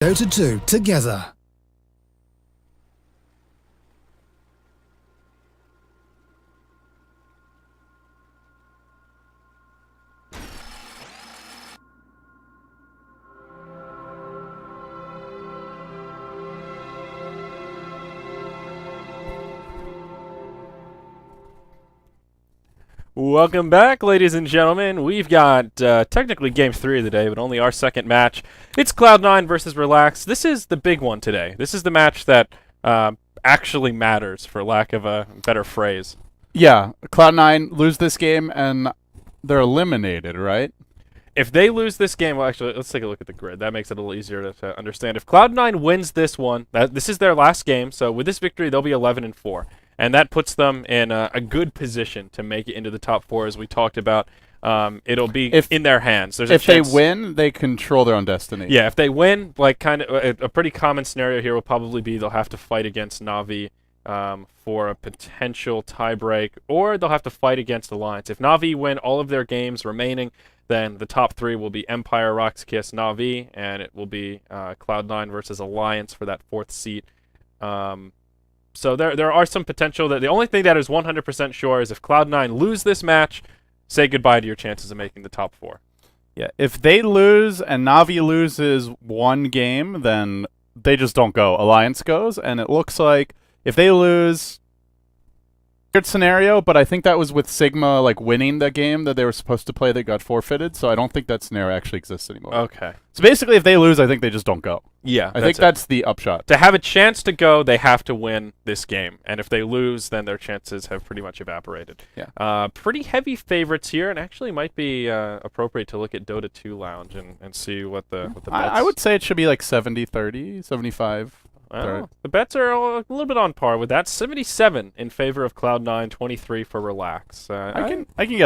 Dota 2 together. Welcome back, ladies and gentlemen. We've got technically Game 3 of the day, but only our second match. It's Cloud9 versus Relax. This is the big one today. This is the match that actually matters, for lack of a better phrase. Yeah, Cloud9 lose this game, and they're eliminated, right? If they lose this game, well, actually, let's take a look at the grid. That makes it a little easier to understand. If Cloud9 wins this one, this is their last game, so with this victory, they'll be 11-4. And that puts them in a good position to make it into the top 4, as we talked about. It'll be in their hands. There's if they win, they control their own destiny. Yeah, if they win, like kind of a pretty common scenario here will probably be they'll have to fight against Na'Vi for a potential tiebreak, or they'll have to fight against Alliance. If Na'Vi win all of their games remaining, then the top 3 will be Empire, Roxkiss, Na'Vi, and it will be Cloud9 versus Alliance for that 4th seat. So there are some potential. That the only thing that is 100% sure is if Cloud9 lose this match, say goodbye to your chances of making the top 4. Yeah, if they lose and Na'Vi loses one game, then they just don't go. Alliance goes, and it looks like if they lose, weird scenario, but I think that was with Sigma like winning the game that they were supposed to play that got forfeited, so I don't think that scenario actually exists anymore. Okay. So basically, if they lose, I think they just don't go. Yeah, I think that's the upshot. To have a chance to go, they have to win this game, and if they lose, then their chances have pretty much evaporated. Yeah. Pretty heavy favorites here, and actually might be appropriate to look at Dota 2 Lounge and see what the bets. I would say it should be like 70-30, 75. Well, the bets are a little bit on par with that. 77 in favor of Cloud9, 23 for Relax. I can get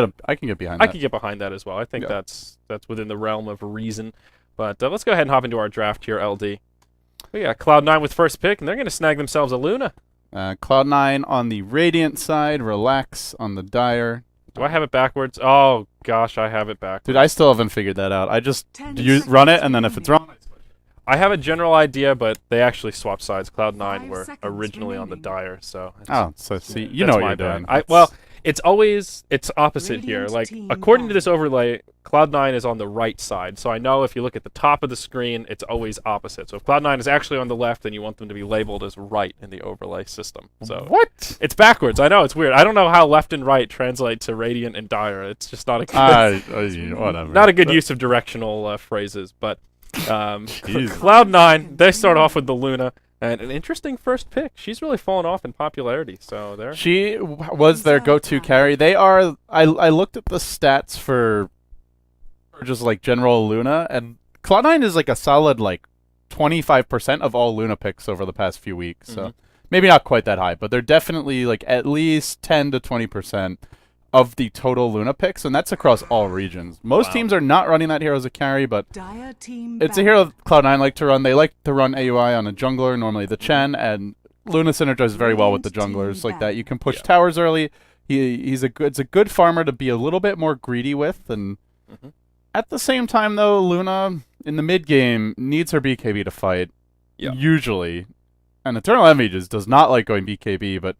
behind that. I can get behind that as well. I think that's within the realm of reason. But let's go ahead and hop into our draft here, LD. We got Cloud9 with first pick, and they're going to snag themselves a Luna. Cloud9 on the Radiant side, Relax on the Dire. Do I have it backwards? Oh, gosh, I have it backwards. Dude, I still haven't figured that out. I just run it, and then if it's wrong, I have a general idea, but they actually swapped sides. Cloud9 were originally on the Dire, so... so see, you know what you're doing. Well, it's opposite here. Like, according to this overlay, Cloud9 is on the right side, so I know if you look at the top of the screen, it's always opposite. So if Cloud9 is actually on the left, then you want them to be labeled as right in the overlay system. So what? It's backwards. I know, it's weird. I don't know how left and right translate to Radiant and Dire. It's just not a good, whatever. Not a good use of directional phrases, but... Cloud9, they start off with the Luna, and an interesting first pick. She's really fallen off in popularity, so there. She was their go-to carry. They are. I looked at the stats for just like general Luna, and Cloud9 is like a solid like 25% of all Luna picks over the past few weeks. So maybe not quite that high, but they're definitely like at least 10 to 20% of the total Luna picks, and that's across all regions. Most teams are not running that hero as a carry, but it's a hero Cloud9 like to run. They like to run AUI on a jungler, normally the Chen, and Luna synergizes very well with the junglers like that. You can push towers early. It's a good farmer to be a little bit more greedy with, and at the same time, though, Luna in the mid game needs her BKB to fight, usually. And Eternal Envy just does not like going BKB, but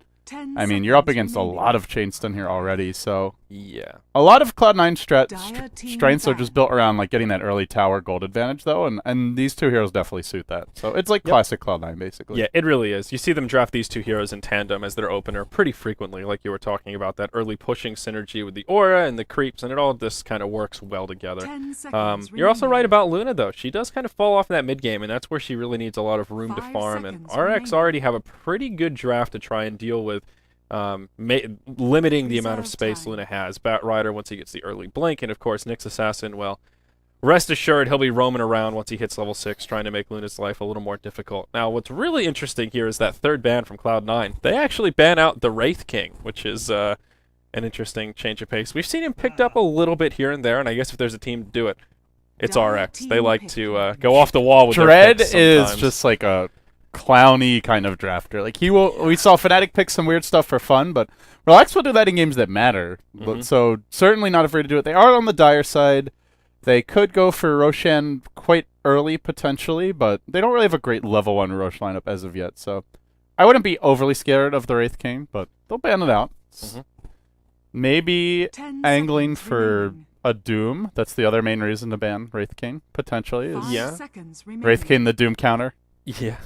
I mean, you're up against a lot of chain stun here already, so... Yeah. A lot of Cloud9 strengths are just built around like getting that early tower gold advantage, though, and these two heroes definitely suit that. So it's like classic Cloud9, basically. Yeah, it really is. You see them draft these two heroes in tandem as their opener pretty frequently, like you were talking about, that early pushing synergy with the aura and the creeps, and it all just kind of works well together. You're also right about Luna, though. She does kind of fall off in that mid game, and that's where she really needs a lot of room to farm, and RX already have a pretty good draft to try and deal with limiting the amount of space Luna has. Batrider, once he gets the early blink, and of course Nyx Assassin, well, rest assured he'll be roaming around once he hits level 6, trying to make Luna's life a little more difficult. Now, what's really interesting here is that third ban from Cloud9. They actually ban out the Wraith King, which is an interesting change of pace. We've seen him picked up a little bit here and there, and I guess if there's a team to do it, it's RX. They like to go off the wall with their picks sometimes. Is just like a clowny kind of drafter. Like we saw Fnatic pick some weird stuff for fun, but Relax will do that in games that matter. But so certainly not afraid to do it. They are on the Dire side. They could go for Roshan quite early potentially, but they don't really have a great level 1 Roche lineup as of yet, so I wouldn't be overly scared of the Wraith King, but they'll ban it out. Maybe angling for a Doom. That's the other main reason to ban Wraith King, potentially. Is Wraith King the Doom counter. Yeah.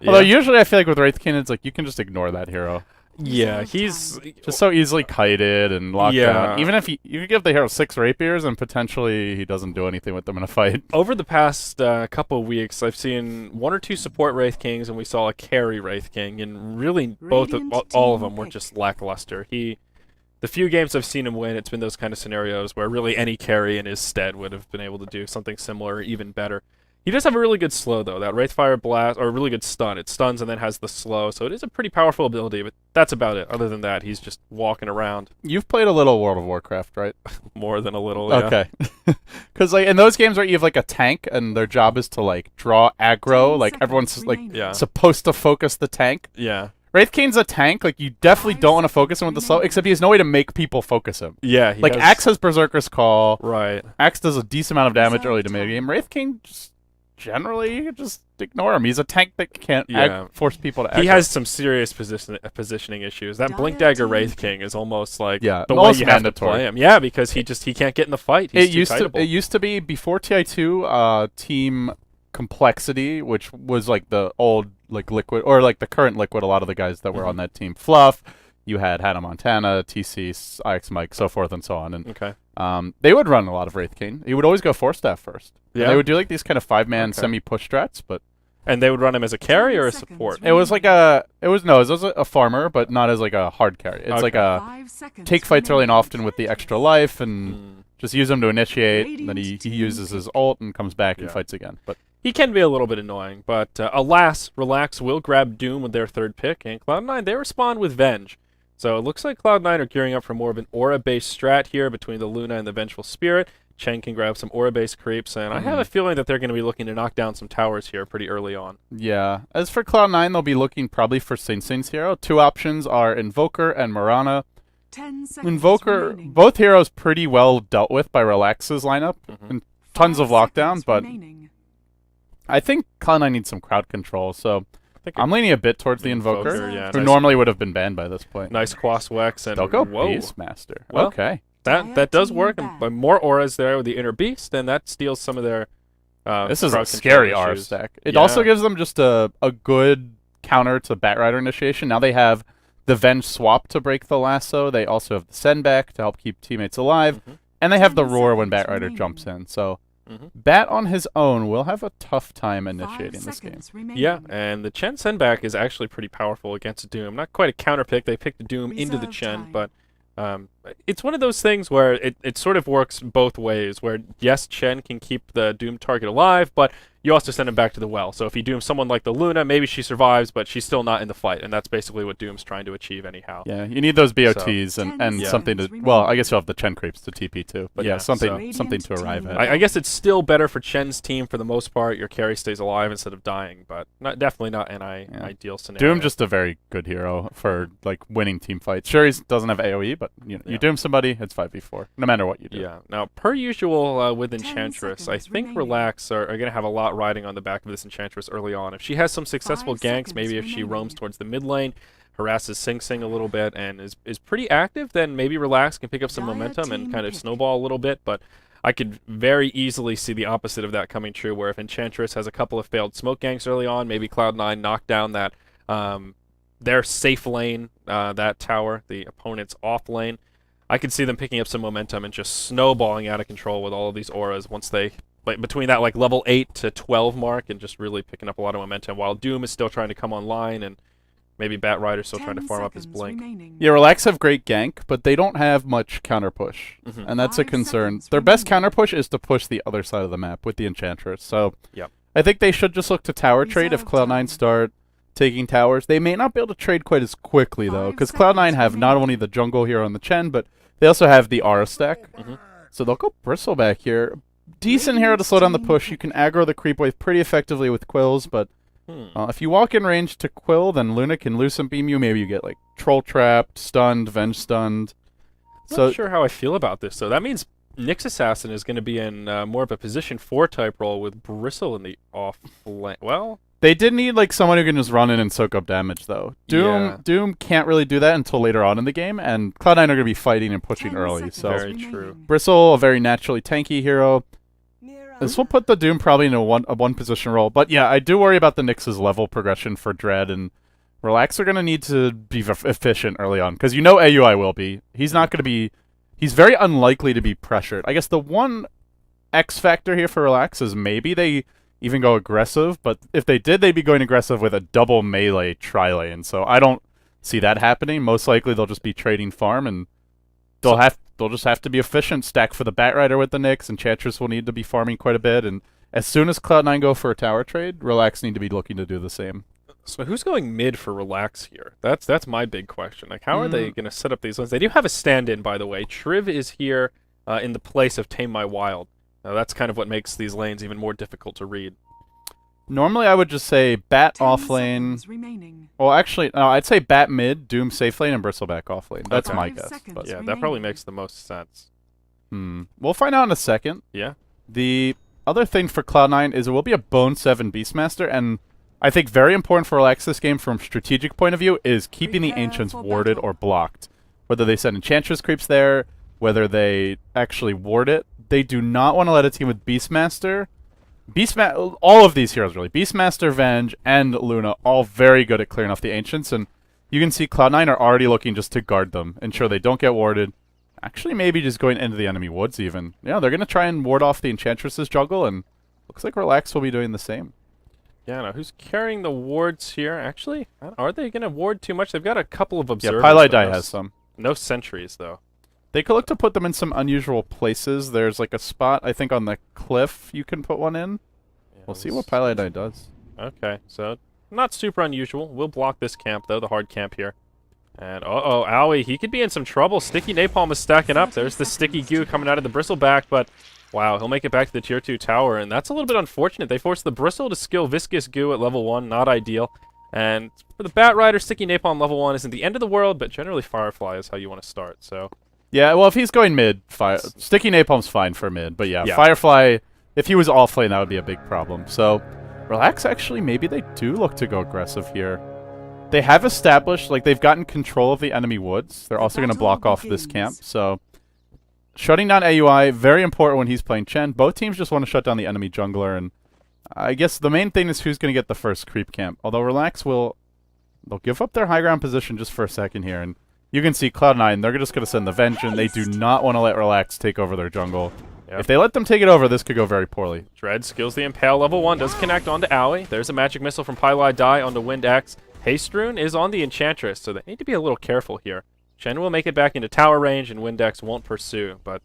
Although usually I feel like with Wraith King, it's like you can just ignore that hero. Yeah, he's just so easily kited and locked down. Even if you could give the hero 6 rapiers and potentially he doesn't do anything with them in a fight. Over the past couple of weeks, I've seen 1 or 2 support Wraith Kings, and we saw a carry Wraith King, and really all of them were just lackluster. The few games I've seen him win, it's been those kind of scenarios where really any carry in his stead would have been able to do something similar or even better. He does have a really good slow, though. That Wraithfire Blast, or a really good stun. It stuns and then has the slow, so it is a pretty powerful ability, but that's about it. Other than that, he's just walking around. You've played a little World of Warcraft, right? More than a little, yeah. Okay. Because like in those games where you have like a tank and their job is to like draw aggro, like everyone's like supposed to focus the tank. Yeah. Wraith King's a tank, like you definitely don't want to focus him with the slow, except he has no way to make people focus him. Yeah, like Axe has Berserker's Call. Right. Axe does a decent amount of damage early to mid game. Wraith King just generally you can just ignore him. He's a tank that can't force people to aggro. He has some serious positioning issues. That Blink Dagger Wraith King is almost like the way you have to play him. Yeah, because he can't get in the fight. He's it used to be before TI2 team complexity, which was like the old like Liquid or like the current Liquid. A lot of the guys that were on that team, Fluff. You had Hannah Montana, TC, IX Mike, so forth and so on. And they would run a lot of Wraith King. He would always go 4-staff first. Yeah. They would do like these kind of 5-man semi-push strats, but and they would run him as a carry or a support. It was like a farmer, but not as like a hard carry. It's like a take fights early and often with the extra life and just use him to initiate. And then he uses his ult and comes back and fights again. But he can be a little bit annoying, but alas, Relax will grab Doom with their 3rd pick, and Cloud9 they respond with Venge. So it looks like Cloud9 are gearing up for more of an aura-based strat here between the Luna and the Vengeful Spirit. Chen can grab some aura-based creeps, and I have a feeling that they're going to be looking to knock down some towers here pretty early on. Yeah. As for Cloud9, they'll be looking probably for Sing Sing's hero. 2 options are Invoker and Mirana. Invoker, both heroes pretty well dealt with by Relax's lineup, and tons of lockdown, but I think Cloud9 needs some crowd control, so I'm leaning a bit towards the Invoker, who normally would have been banned by this point. Nice Quas Wex and they'll go Beastmaster. Well, okay. That does work. And more auras there with the Inner Beast, and that steals some of their this is a scary aura stack. It also gives them just a good counter to Batrider initiation. Now they have the Venge swap to break the lasso. They also have the send back to help keep teammates alive. And they have the roar when Batrider jumps in. So Bat on his own will have a tough time initiating this game. Yeah, and the Chen sendback is actually pretty powerful against Doom. Not quite a counter pick. They picked Doom into the Chen, but it's one of those things where it sort of works both ways, where yes, Chen can keep the Doom target alive, but you also send him back to the well. So if you doom someone like the Luna, maybe she survives, but she's still not in the fight, and that's basically what Doom's trying to achieve anyhow. Yeah, you need those BOTs and something to... Well, I guess you'll have the Chen creeps to TP too, but something to arrive at. I guess it's still better for Chen's team for the most part. Your carry stays alive instead of dying, but definitely not an ideal scenario. Doom just a very good hero for like winning team fights. Sure, he doesn't have AoE, but you doom somebody, it's 5v4, no matter what you do. Yeah. Now, per usual with Enchantress, I think Relax are going to have a lot riding on the back of this Enchantress early on. If she has some successful ganks, maybe if she roams towards the mid lane, harasses Sing Sing a little bit, and is pretty active, then maybe Relax can pick up some momentum and kind of snowball a little bit, but I could very easily see the opposite of that coming true, where if Enchantress has a couple of failed smoke ganks early on, maybe Cloud9 knock down that their safe lane, that tower, the opponent's off lane. I could see them picking up some momentum and just snowballing out of control with all of these auras once they... between that like level 8 to 12 mark, and just really picking up a lot of momentum, while Doom is still trying to come online, and maybe Batrider's still trying to farm up his blink. Yeah, Relax have great gank, but they don't have much counter push, and that's a concern. Their best counter push is to push the other side of the map with the Enchantress, so I think they should just look to tower trade if Cloud9 start taking towers. They may not be able to trade quite as quickly, though, because Cloud9 have not only the jungle hero on the Chen, but they also have the aura stack, so they'll go Bristleback here. Decent hero to slow down the push. You can aggro the creep wave pretty effectively with Quills, but if you walk in range to Quill, then Luna can Lucent Beam you. Maybe you get like Troll Trapped, Stunned, Venge Stunned. Not sure how I feel about this, though. That means Nyx Assassin is going to be in more of a position 4 type role with Bristle in the off lane. Well, they did need like someone who can just run in and soak up damage though. Doom can't really do that until later on in the game, and Cloud9 are going to be fighting and pushing early. So very true. Bristle, a very naturally tanky hero. This will put the Doom probably in a one position role, but yeah, I do worry about the Nyx's level progression for Dread, and Relax are going to need to be efficient early on, because you know AUI will be. He's not going to be. He's very unlikely to be pressured. I guess the one X factor here for Relax is maybe they even go aggressive, but if they did, they'd be going aggressive with a double melee tri-lane, so I don't see that happening. Most likely they'll just be trading farm, and they'll just have to be efficient, stack for the Batrider with the Nyx, and Enchantress will need to be farming quite a bit, and as soon as Cloud9 go for a tower trade, Relax need to be looking to do the same. So who's going mid for Relax here? That's my big question. Like, how are they going to set up these lanes? They do have a stand-in, by the way. Triv is here in the place of Tame My Wild. Now, that's kind of what makes these lanes even more difficult to read. Normally, I would just say Bat off lane. Well, actually, no, I'd say Bat mid, Doom safe lane, and Bristleback off lane. That's my guess. But yeah, that probably makes the most sense. We'll find out in a second. Yeah. The other thing for Cloud9 is it will be a Bone 7 Beastmaster, and I think very important for Relax this game from a strategic point of view is keeping the Ancients warded or blocked. Whether they send Enchantress creeps there, whether they actually ward it, they do not want to let a team with Beastmaster. All of these heroes really. Beastmaster, Venge, and Luna, all very good at clearing off the Ancients, and you can see Cloud9 are already looking just to guard them, ensure they don't get warded. Actually, maybe just going into the enemy woods even. Yeah, they're going to try and ward off the Enchantress's jungle, and looks like Relax will be doing the same. Yeah, now who's carrying the wards here? Actually, are they going to ward too much? They've got a couple of observers. Yeah, Pylai has some. No sentries, though. They could look to put them in some unusual places. There's like a spot, I think, on the cliff you can put one in. Yeah, we'll see what Pylai does. Okay, so not super unusual. We'll block this camp, though, the hard camp here. And, uh-oh, Owie, he could be in some trouble. Sticky Napalm is stacking up. There's the Sticky Goo coming out of the Bristleback, but wow, he'll make it back to the Tier 2 tower, and that's a little bit unfortunate. They forced the Bristle to skill Viscous Goo at level 1, not ideal. And for the Batrider, Sticky Napalm level 1 isn't the end of the world, but generally Firefly is how you want to start, so... Yeah, well, if he's going mid, Sticky Napalm's fine for mid, but yeah, Firefly, if he was offlane, that would be a big problem. So, Relax, actually, maybe they do look to go aggressive here. They have established, like, they've gotten control of the enemy woods. They're also going to block off this camp, so... Shutting down AUI, very important when he's playing Chen. Both teams just want to shut down the enemy jungler, and I guess the main thing is who's going to get the first creep camp. Although Relax they'll give up their high ground position just for a second here, and you can see Cloud9, they're just going to send the Venge, and they do not want to let Relax take over their jungle. Yep. If they let them take it over, this could go very poorly. Dread skills the Impale level 1, does connect onto Owie. There's a Magic Missile from Pylai Die onto Wind X. Haste Rune is on the Enchantress, so they need to be a little careful here. Chen will make it back into tower range, and Windex won't pursue, but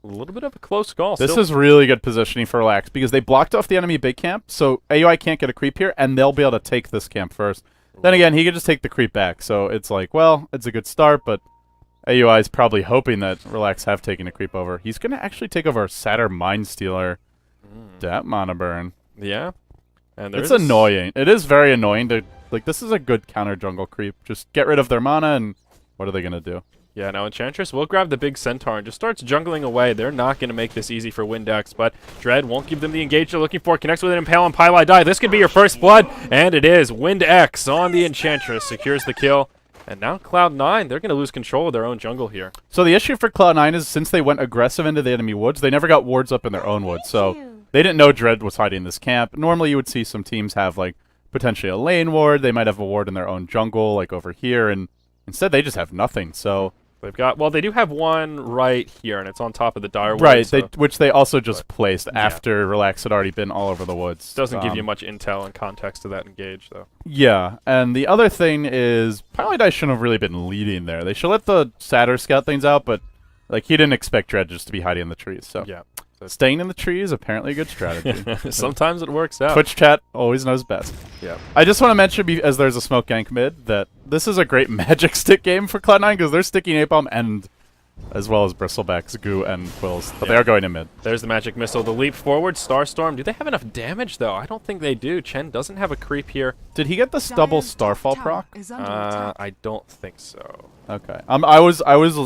a little bit of a close call. This is really good positioning for Relax, because they blocked off the enemy big camp, so AUI can't get a creep here, and they'll be able to take this camp first. Then again, he could just take the creep back, so it's like, well, it's a good start, but AUI is probably hoping that Relax have taken a creep over. He's going to actually take over Satyr Mindstealer. That mana burn. Yeah. And it's annoying. It is very annoying to... Like, this is a good counter jungle creep. Just get rid of their mana, and what are they going to do? Yeah, now Enchantress will grab the big Centaur and just starts jungling away. They're not going to make this easy for Windex, but Dread won't give them the engage they're looking for. Connects with an Impale and Pylai Die. This could be your first blood, and it is. Windex on the Enchantress secures the kill. And now Cloud9, they're going to lose control of their own jungle here. So the issue for Cloud9 is since they went aggressive into the enemy woods, they never got wards up in their own woods, so they didn't know Dread was hiding in this camp. Normally you would see some teams have, like, potentially a lane ward. They might have a ward in their own jungle, like over here, and instead they just have nothing. So they've got, well, they do have one right here, and it's on top of the dire ward. Right, so, which they also just placed after Relax had already been all over the woods. Doesn't give you much intel and context to that engage, though. Yeah, and the other thing is, Pylai shouldn't have really been leading there. They should let the Satyr scout things out, but like he didn't expect Dread just to be hiding in the trees. So yeah. Staying in the tree is apparently a good strategy. Sometimes it works out. Twitch chat always knows best. Yeah. I just want to mention, as there's a smoke gank mid, that this is a great magic stick game for Cloud9 because they're sticking Napalm and as well as Bristleback's Goo and Quills, but they are going to mid. There's the Magic Missile. The leap forward, Starstorm. Do they have enough damage, though? I don't think they do. Chen doesn't have a creep here. Did he get the double Starfall proc? I don't think so. Okay. I was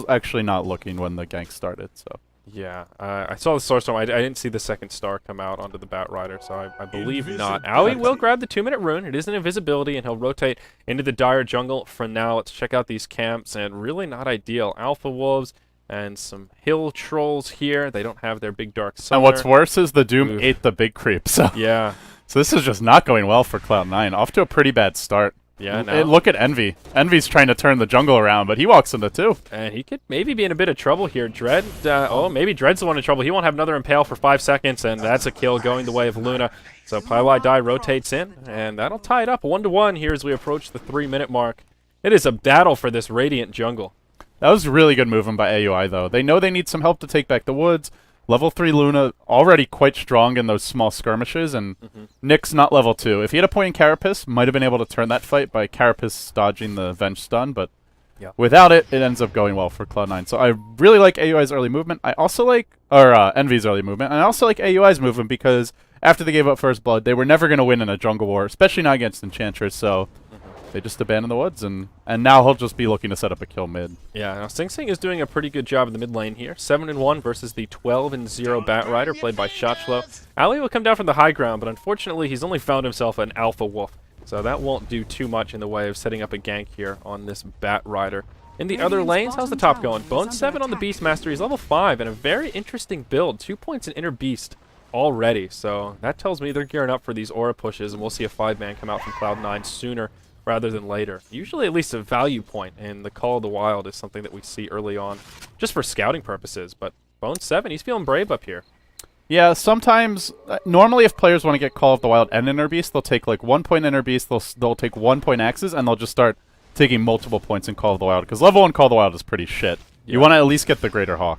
actually not looking when the gank started, so... Yeah, I saw the Source Storm. I didn't see the second star come out onto the Batrider, so I believe not. Aoi will grab the 2-minute rune. It is an invisibility, and he'll rotate into the Dire jungle for now. Let's check out these camps, and really not ideal. Alpha Wolves and some hill trolls here. They don't have their big dark summoner. And what's worse is the Doom ate the big creep, so yeah. So this is just not going well for Cloud9. Off to a pretty bad start. Yeah, no. Look at Envy. Envy's trying to turn the jungle around, but he walks into 2. And he could maybe be in a bit of trouble here. Dread, maybe Dread's the one in trouble. He won't have another Impale for 5 seconds, and that's a kill going the way of Luna. So Pylai rotates in, and that'll tie it up 1-1 here as we approach the 3-minute mark. It is a battle for this Radiant jungle. That was really good movement by AUI, though. They know they need some help to take back the woods. Level 3 Luna already quite strong in those small skirmishes, and Nick's not level 2. If he had a point in Carapace, might have been able to turn that fight by Carapace dodging the Venge stun, but without it, it ends up going well for Cloud9. So I really like AUI's early movement. I also like, Envy's early movement, and I also like AUI's movement because after they gave up First Blood, they were never going to win in a jungle war, especially not against Enchantress, so they just abandoned the woods, and now he'll just be looking to set up a kill mid. Yeah, now Sing Sing is doing a pretty good job in the mid lane here. 7-1 versus the 12-0 Batrider, played by Shotchlo. Ali will come down from the high ground, but unfortunately he's only found himself an Alpha Wolf, so that won't do too much in the way of setting up a gank here on this Batrider. In the other lanes, how's the top going? Bone 7 on the Beastmaster, he's level 5, and a very interesting build. 2 points in Inner Beast already, so that tells me they're gearing up for these aura pushes, and we'll see a 5-man come out from Cloud9 sooner rather than later. Usually at least a value point, and the Call of the Wild is something that we see early on, just for scouting purposes. But Bone 7, he's feeling brave up here. Yeah, sometimes, normally if players want to get Call of the Wild and Inner Beast, they'll take like 1 point Inner Beast, they'll take 1 point Axes, and they'll just start taking multiple points in Call of the Wild, because level 1 Call of the Wild is pretty shit. Yeah. You want to at least get the Greater Hawk.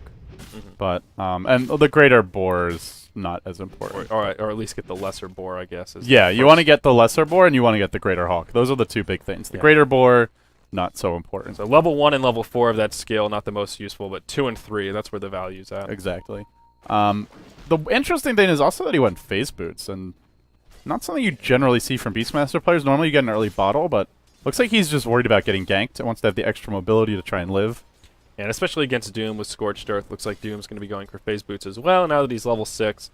But, and the Greater Boar is not as important. Or at least get the Lesser Boar, I guess. Yeah, you want to get the Lesser Boar and you want to get the Greater Hawk. Those are the 2 big things. The Greater Boar, not so important. So level 1 and level 4 of that skill, not the most useful, but 2 and 3, that's where the value's at. Exactly. The interesting thing is also that he went Phase Boots, and not something you generally see from Beastmaster players. Normally you get an early bottle, but looks like he's just worried about getting ganked and wants to have the extra mobility to try and live. And especially against Doom with Scorched Earth, looks like Doom's going to be going for Phase Boots as well. Now that he's level 6,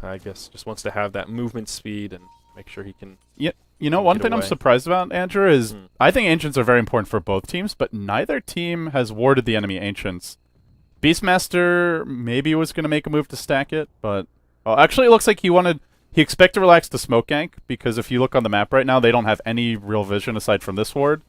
I guess just wants to have that movement speed and make sure he can. Yeah, you know, one thing I'm surprised about, Andrew, is I think Ancients are very important for both teams, but neither team has warded the enemy Ancients. Beastmaster maybe was going to make a move to stack it, but actually it looks like he expected Relax to smoke gank, because if you look on the map right now, they don't have any real vision aside from this ward,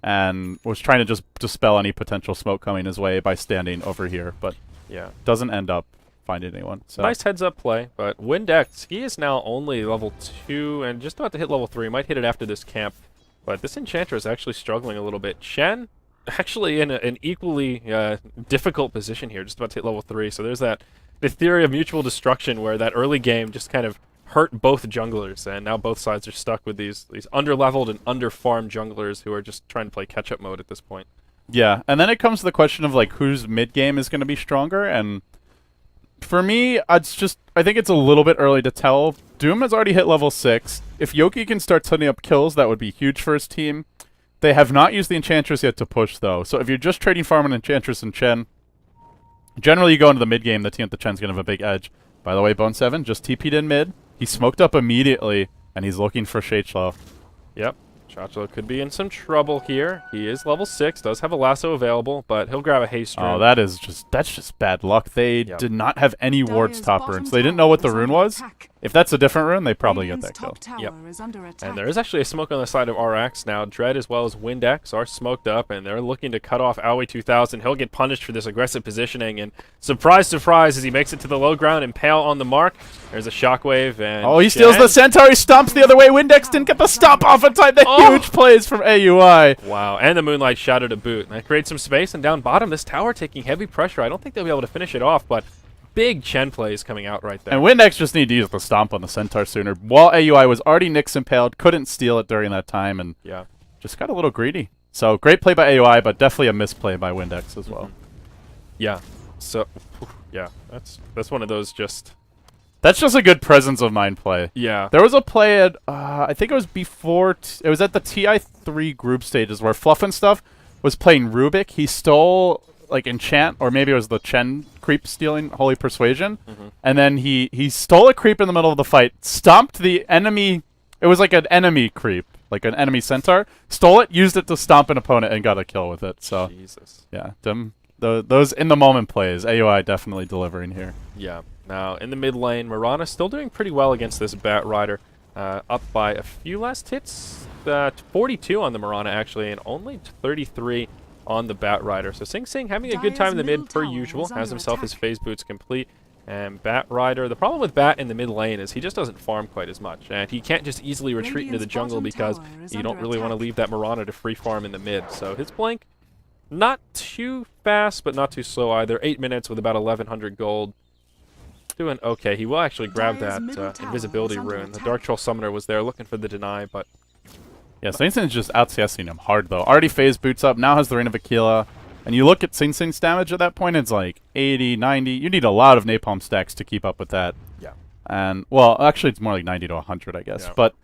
and was trying to just dispel any potential smoke coming his way by standing over here, but yeah, doesn't end up finding anyone. So. Nice heads-up play, but Windex, he is now only level 2 and just about to hit level 3. Might hit it after this camp, but this Enchantress is actually struggling a little bit. Shen, actually in an equally difficult position here, just about to hit level 3, so there's the theory of mutual destruction where that early game just kind of hurt both junglers, and now both sides are stuck with these under-leveled and under-farmed junglers who are just trying to play catch-up mode at this point. Yeah, and then it comes to the question of like whose mid-game is going to be stronger, and for me, I think it's a little bit early to tell. Doom has already hit level 6. If Yoki can start setting up kills, that would be huge for his team. They have not used the Enchantress yet to push, though, so if you're just trading farm on Enchantress and Chen, generally you go into the mid-game, the team at the Chen's going to have a big edge. By the way, Bone 7 just TP'd in mid. He smoked up immediately, and he's looking for Shachlo. Yep. Shachlo could be in some trouble here. He is level 6, does have a lasso available, but he'll grab a haste rune. Oh, that's just bad luck. They did not have any wards top runes. They didn't know what the rune was. If that's a different rune, they probably get that kill. Yep. And there is actually a smoke on the side of RX now. Dread as well as Windex are smoked up, and they're looking to cut off Aoi 2000. He'll get punished for this aggressive positioning, and surprise, surprise, as he makes it to the low ground, Impale on the mark. There's a shockwave, and oh, he steals the Centaur. He stomps the other way. Windex didn't get the stomp off in time. The huge plays from AUI. Wow, and the Moonlight Shadow to boot. And that creates some space, and down bottom, this tower taking heavy pressure. I don't think they'll be able to finish it off, but big Chen plays coming out right there. And Windex just need to use the stomp on the Centaur sooner. While AUI was already Nyx impaled, couldn't steal it during that time, and just got a little greedy. So great play by AUI, but definitely a misplay by Windex as well. Yeah. So, yeah, that's one of those just. That's just a good presence of mind play. Yeah. There was a play at, I think it was before, it was at the TI3 group stages where Fluff and Stuff was playing Rubik. He stole, like, Enchant, or maybe it was the Chen creep stealing, Holy Persuasion, and then he stole a creep in the middle of the fight, stomped the enemy. It was like an enemy creep, like an enemy centaur. Stole it, used it to stomp an opponent, and got a kill with it. So Jesus. yeah, those in the moment plays. AUI definitely delivering here. Yeah. Now in the mid lane, Mirana still doing pretty well against this Bat Rider, up by a few last hits. 42 on the Mirana actually, and only 33 on the Bat Rider. So Sing Sing having a good time in the mid per usual, has himself his phase boots complete. And Bat Rider, the problem with Bat in the mid lane is he just doesn't farm quite as much. And he can't just easily retreat into the jungle because you don't really want to leave that Mirana to free farm in the mid. So his blink, not too fast, but not too slow either. 8 minutes with about 1,100 gold. Doing okay. He will actually grab that invisibility rune. The Dark Troll Summoner was there looking for the deny, but... Yeah, Sing Sing's just out-CSing him hard, though. Already phase boots up, now has the Reign of Aquila. And you look at Sing Sing's damage at that point, it's like 80, 90. You need a lot of napalm stacks to keep up with that. Yeah. And, well, actually it's more like 90 to 100, I guess. Yeah. But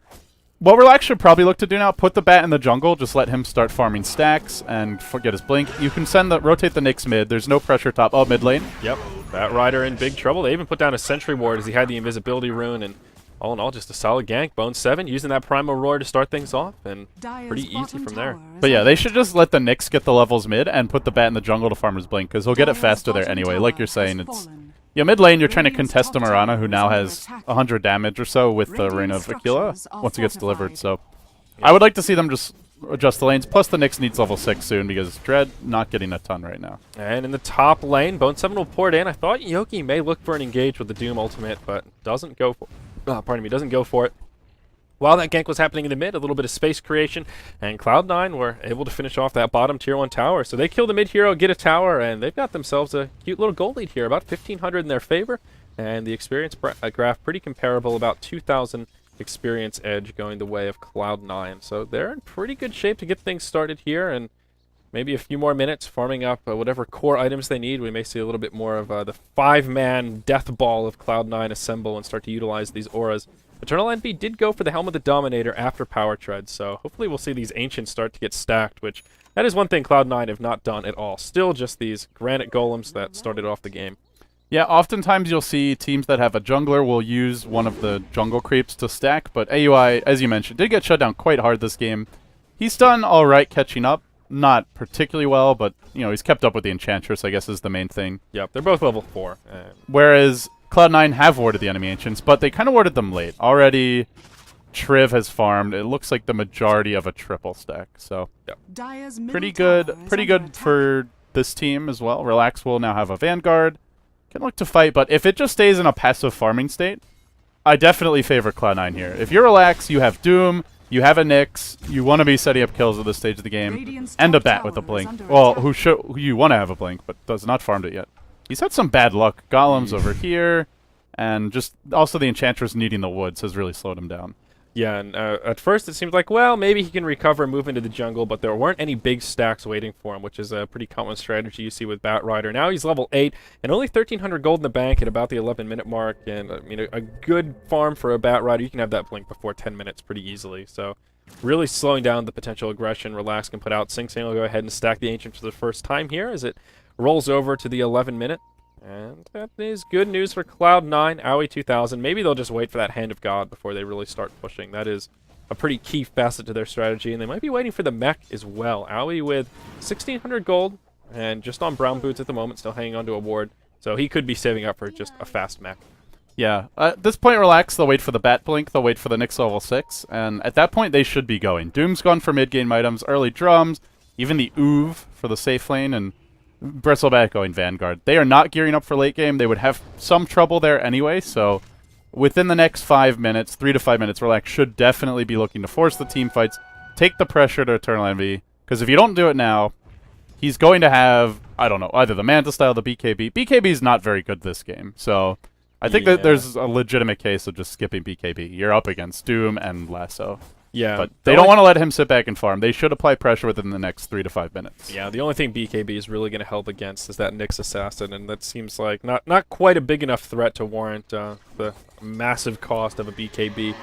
what we'll actually probably look to do now, put the Bat in the jungle, just let him start farming stacks and forget his blink. You can rotate the Nyx mid. There's no pressure top. Oh, mid lane. Yep. Bat Rider in big trouble. They even put down a sentry ward as he had the invisibility rune, and all in all, just a solid gank. Bone 7 using that Primal Roar to start things off, and pretty easy from there. But yeah, they should just let the Nyx get the levels mid and put the Bat in the jungle to farm his blink, because he'll get it faster there anyway. Like you're saying, it's... Yeah, mid lane, you're trying to contest the Mirana, who now has 100 damage or so with the Reign of Aquila once it gets delivered, so... I would like to see them just adjust the lanes, plus the Nyx needs level 6 soon, because Dread not getting a ton right now. And in the top lane, Bone 7 will pour it in. I thought Yoki may look for an engage with the Doom ultimate, but doesn't go for... doesn't go for it. While that gank was happening in the mid, a little bit of space creation, and Cloud9 were able to finish off that bottom tier 1 tower. So they kill the mid hero, get a tower, and they've got themselves a cute little gold lead here, about 1,500 in their favor, and the experience graph pretty comparable, about 2,000 experience edge going the way of Cloud9. So they're in pretty good shape to get things started here, and maybe a few more minutes farming up whatever core items they need. We may see a little bit more of the 5-man death ball of Cloud9 assemble and start to utilize these auras. Eternal Envy did go for the Helm of the Dominator after Power Tread, so hopefully we'll see these Ancients start to get stacked, which that is one thing Cloud9 have not done at all. Still just these Granite Golems that started off the game. Yeah, oftentimes you'll see teams that have a jungler will use one of the jungle creeps to stack, but AUI, as you mentioned, did get shut down quite hard this game. He's done alright catching up. Not particularly well, but, you know, he's kept up with the Enchantress, I guess, is the main thing. Yep, they're both level 4. Whereas Cloud9 have warded the enemy Ancients, but they kind of warded them late. Already, Triv has farmed. It looks like the majority of a triple stack, so yep. Pretty good for this team as well. Relax will now have a Vanguard. Can look to fight, but if it just stays in a passive farming state, I definitely favor Cloud9 here. If you're Relax, you have Doom, you have a Nyx, you want to be setting up kills at this stage of the game, and a Bat with a blink. Well, who you want to have a blink, but does not farmed it yet. He's had some bad luck. Golems over here, and just also the Enchantress needing the woods has really slowed him down. Yeah, and at first it seemed like, well, maybe he can recover and move into the jungle, but there weren't any big stacks waiting for him, which is a pretty common strategy you see with Bat Rider. Now he's level 8, and only 1,300 gold in the bank at about the 11-minute mark, and I mean, a good farm for a Bat Rider. You can have that blink before 10 minutes pretty easily, so really slowing down the potential aggression Relax can put out. Sing Sing will go ahead and stack the Ancient for the first time here as it rolls over to the 11-minute. And that is good news for Cloud9, Aoi 2000. Maybe they'll just wait for that Hand of God before they really start pushing. That is a pretty key facet to their strategy, and they might be waiting for the mech as well. Aoi with 1,600 gold, and just on brown boots at the moment, still hanging on to a ward. So he could be saving up for just a fast mech. Yeah, at this point, Relax, they'll wait for the Bat Blink, they'll wait for the Nyx level 6, and at that point, they should be going. Doom's gone for mid-game items, early drums, even the Oov for the safe lane, and Bristleback going Vanguard. They are not gearing up for late game. They would have some trouble there anyway, so within the next 5 minutes, 3 to 5 minutes, Relax should definitely be looking to force the team fights, take the pressure to Eternal Envy, because if you don't do it now, he's going to have, I don't know, either the Manta style, the BKB. BKB is not very good this game, so I think that there's a legitimate case of just skipping BKB. You're up against Doom and Lasso. Yeah, but they don't want to let him sit back and farm. They should apply pressure within the next 3 to 5 minutes. Yeah, the only thing BKB is really going to help against is that Nyx Assassin, and that seems like not quite a big enough threat to warrant the massive cost of a BKB.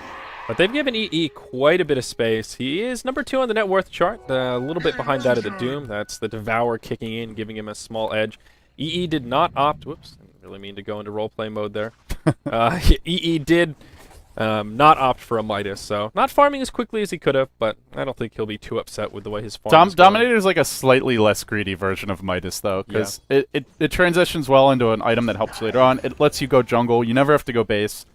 But they've given EE quite a bit of space. He is number 2 on the net worth chart, a little bit behind that of the Doom. That's the Devour kicking in, giving him a small edge. EE did not opt. Whoops, I didn't really mean to go into roleplay mode there. EE did not opt for a Midas, so not farming as quickly as he could have, but I don't think he'll be too upset with the way his farm is going. Dominator is like a slightly less greedy version of Midas, though, because it transitions well into an item that helps later on. It lets you go jungle. You never have to go base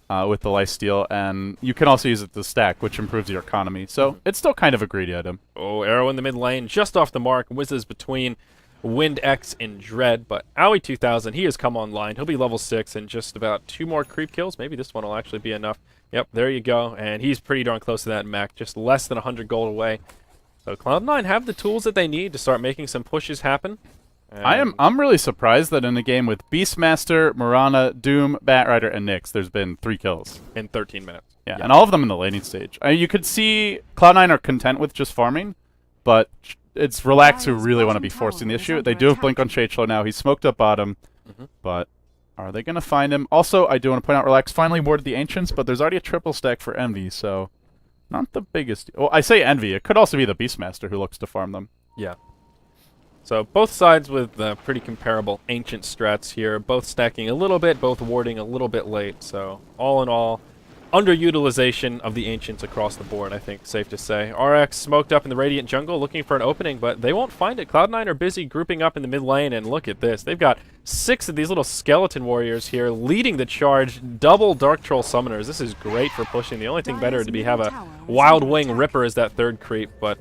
with the lifesteal, and you can also use it to stack, which improves your economy. So it's still kind of a greedy item. Oh, arrow in the mid lane, just off the mark, whizzes between Wind X and Dread, but Owie 2000, he has come online. He'll be level 6 in just about 2 more creep kills. Maybe this one will actually be enough. Yep, there you go, and he's pretty darn close to that mech, just less than 100 gold away. So Cloud9 have the tools that they need to start making some pushes happen. I'm really surprised that in a game with Beastmaster, Mirana, Doom, Batrider, and Nyx, there's been 3 kills. In 13 minutes. Yeah, and all of them in the laning stage. I mean, you could see Cloud9 are content with just farming, but it's Relax who really want to be forcing the issue. They do have Blink on Shadeslow now. He's smoked up bottom, but are they going to find him? Also, I do want to point out Relax finally warded the Ancients, but there's already a triple stack for Envy, so not the biggest. Well, I say Envy. It could also be the Beastmaster who looks to farm them. Yeah. So both sides with pretty comparable Ancient strats here, both stacking a little bit, both warding a little bit late. So all in all, underutilization of the Ancients across the board, I think, safe to say. RX smoked up in the Radiant jungle looking for an opening, but they won't find it. Cloud9 are busy grouping up in the mid lane, and look at this. They've got 6 of these little skeleton warriors here leading the charge. Double Dark Troll summoners. This is great for pushing. The only thing better to have a Wild Wing Ripper as that 3rd creep, but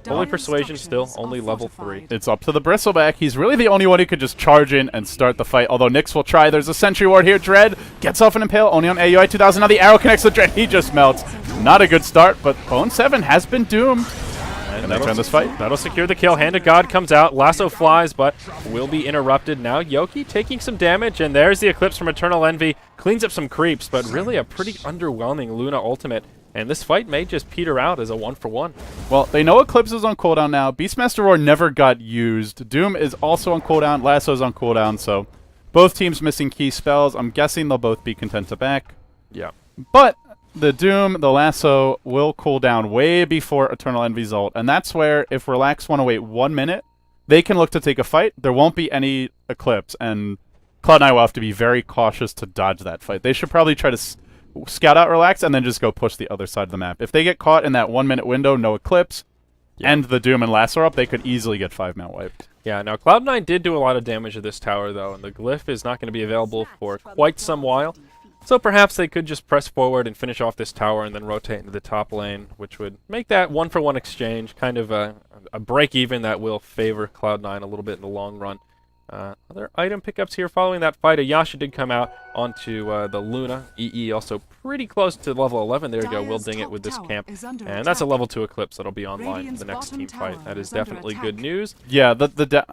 Holy Persuasion still only level 3. It's up to the Bristleback. He's really the only one who could just charge in and start the fight, although Nyx will try. There's a Sentry Ward here. Dread gets off an Impale, only on AUI 2000. Now the arrow connects with Dread. He just melts. Not a good start, but Bone 7 has been doomed. And they turn this fight. That'll secure the kill. Hand of God comes out. Lasso flies, but will be interrupted. Now Yoki taking some damage, and there's the Eclipse from Eternal Envy. Cleans up some creeps, but really a pretty underwhelming Luna ultimate. And this fight may just peter out as a 1-for-1. Well, they know Eclipse is on cooldown now. Beastmaster Roar never got used. Doom is also on cooldown. Lasso's on cooldown, so both teams missing key spells. I'm guessing they'll both be content to back. Yeah. But the Doom, the Lasso, will cool down way before Eternal Envy's ult. And that's where, if Relax want to wait 1 minute, they can look to take a fight. There won't be any Eclipse, and Cloud9 will have to be very cautious to dodge that fight. They should probably try to scout out Relax and then just go push the other side of the map. If they get caught in that 1 minute window, no Eclipse, and the Doom and Lasso are up, they could easily get 5-man wiped. Yeah, now Cloud9 did do a lot of damage to this tower, though, and the Glyph is not going to be available for quite some while. So perhaps they could just press forward and finish off this tower and then rotate into the top lane, which would make that 1-for-1 exchange kind of a break-even that will favor Cloud9 a little bit in the long run. Other item pickups here following that fight. Ayasha did come out onto the Luna. EE also pretty close to level 11. There you go, Will Ding it with this camp. And that's a level 2 Eclipse that'll be online in the next team fight. That is definitely good news. Yeah,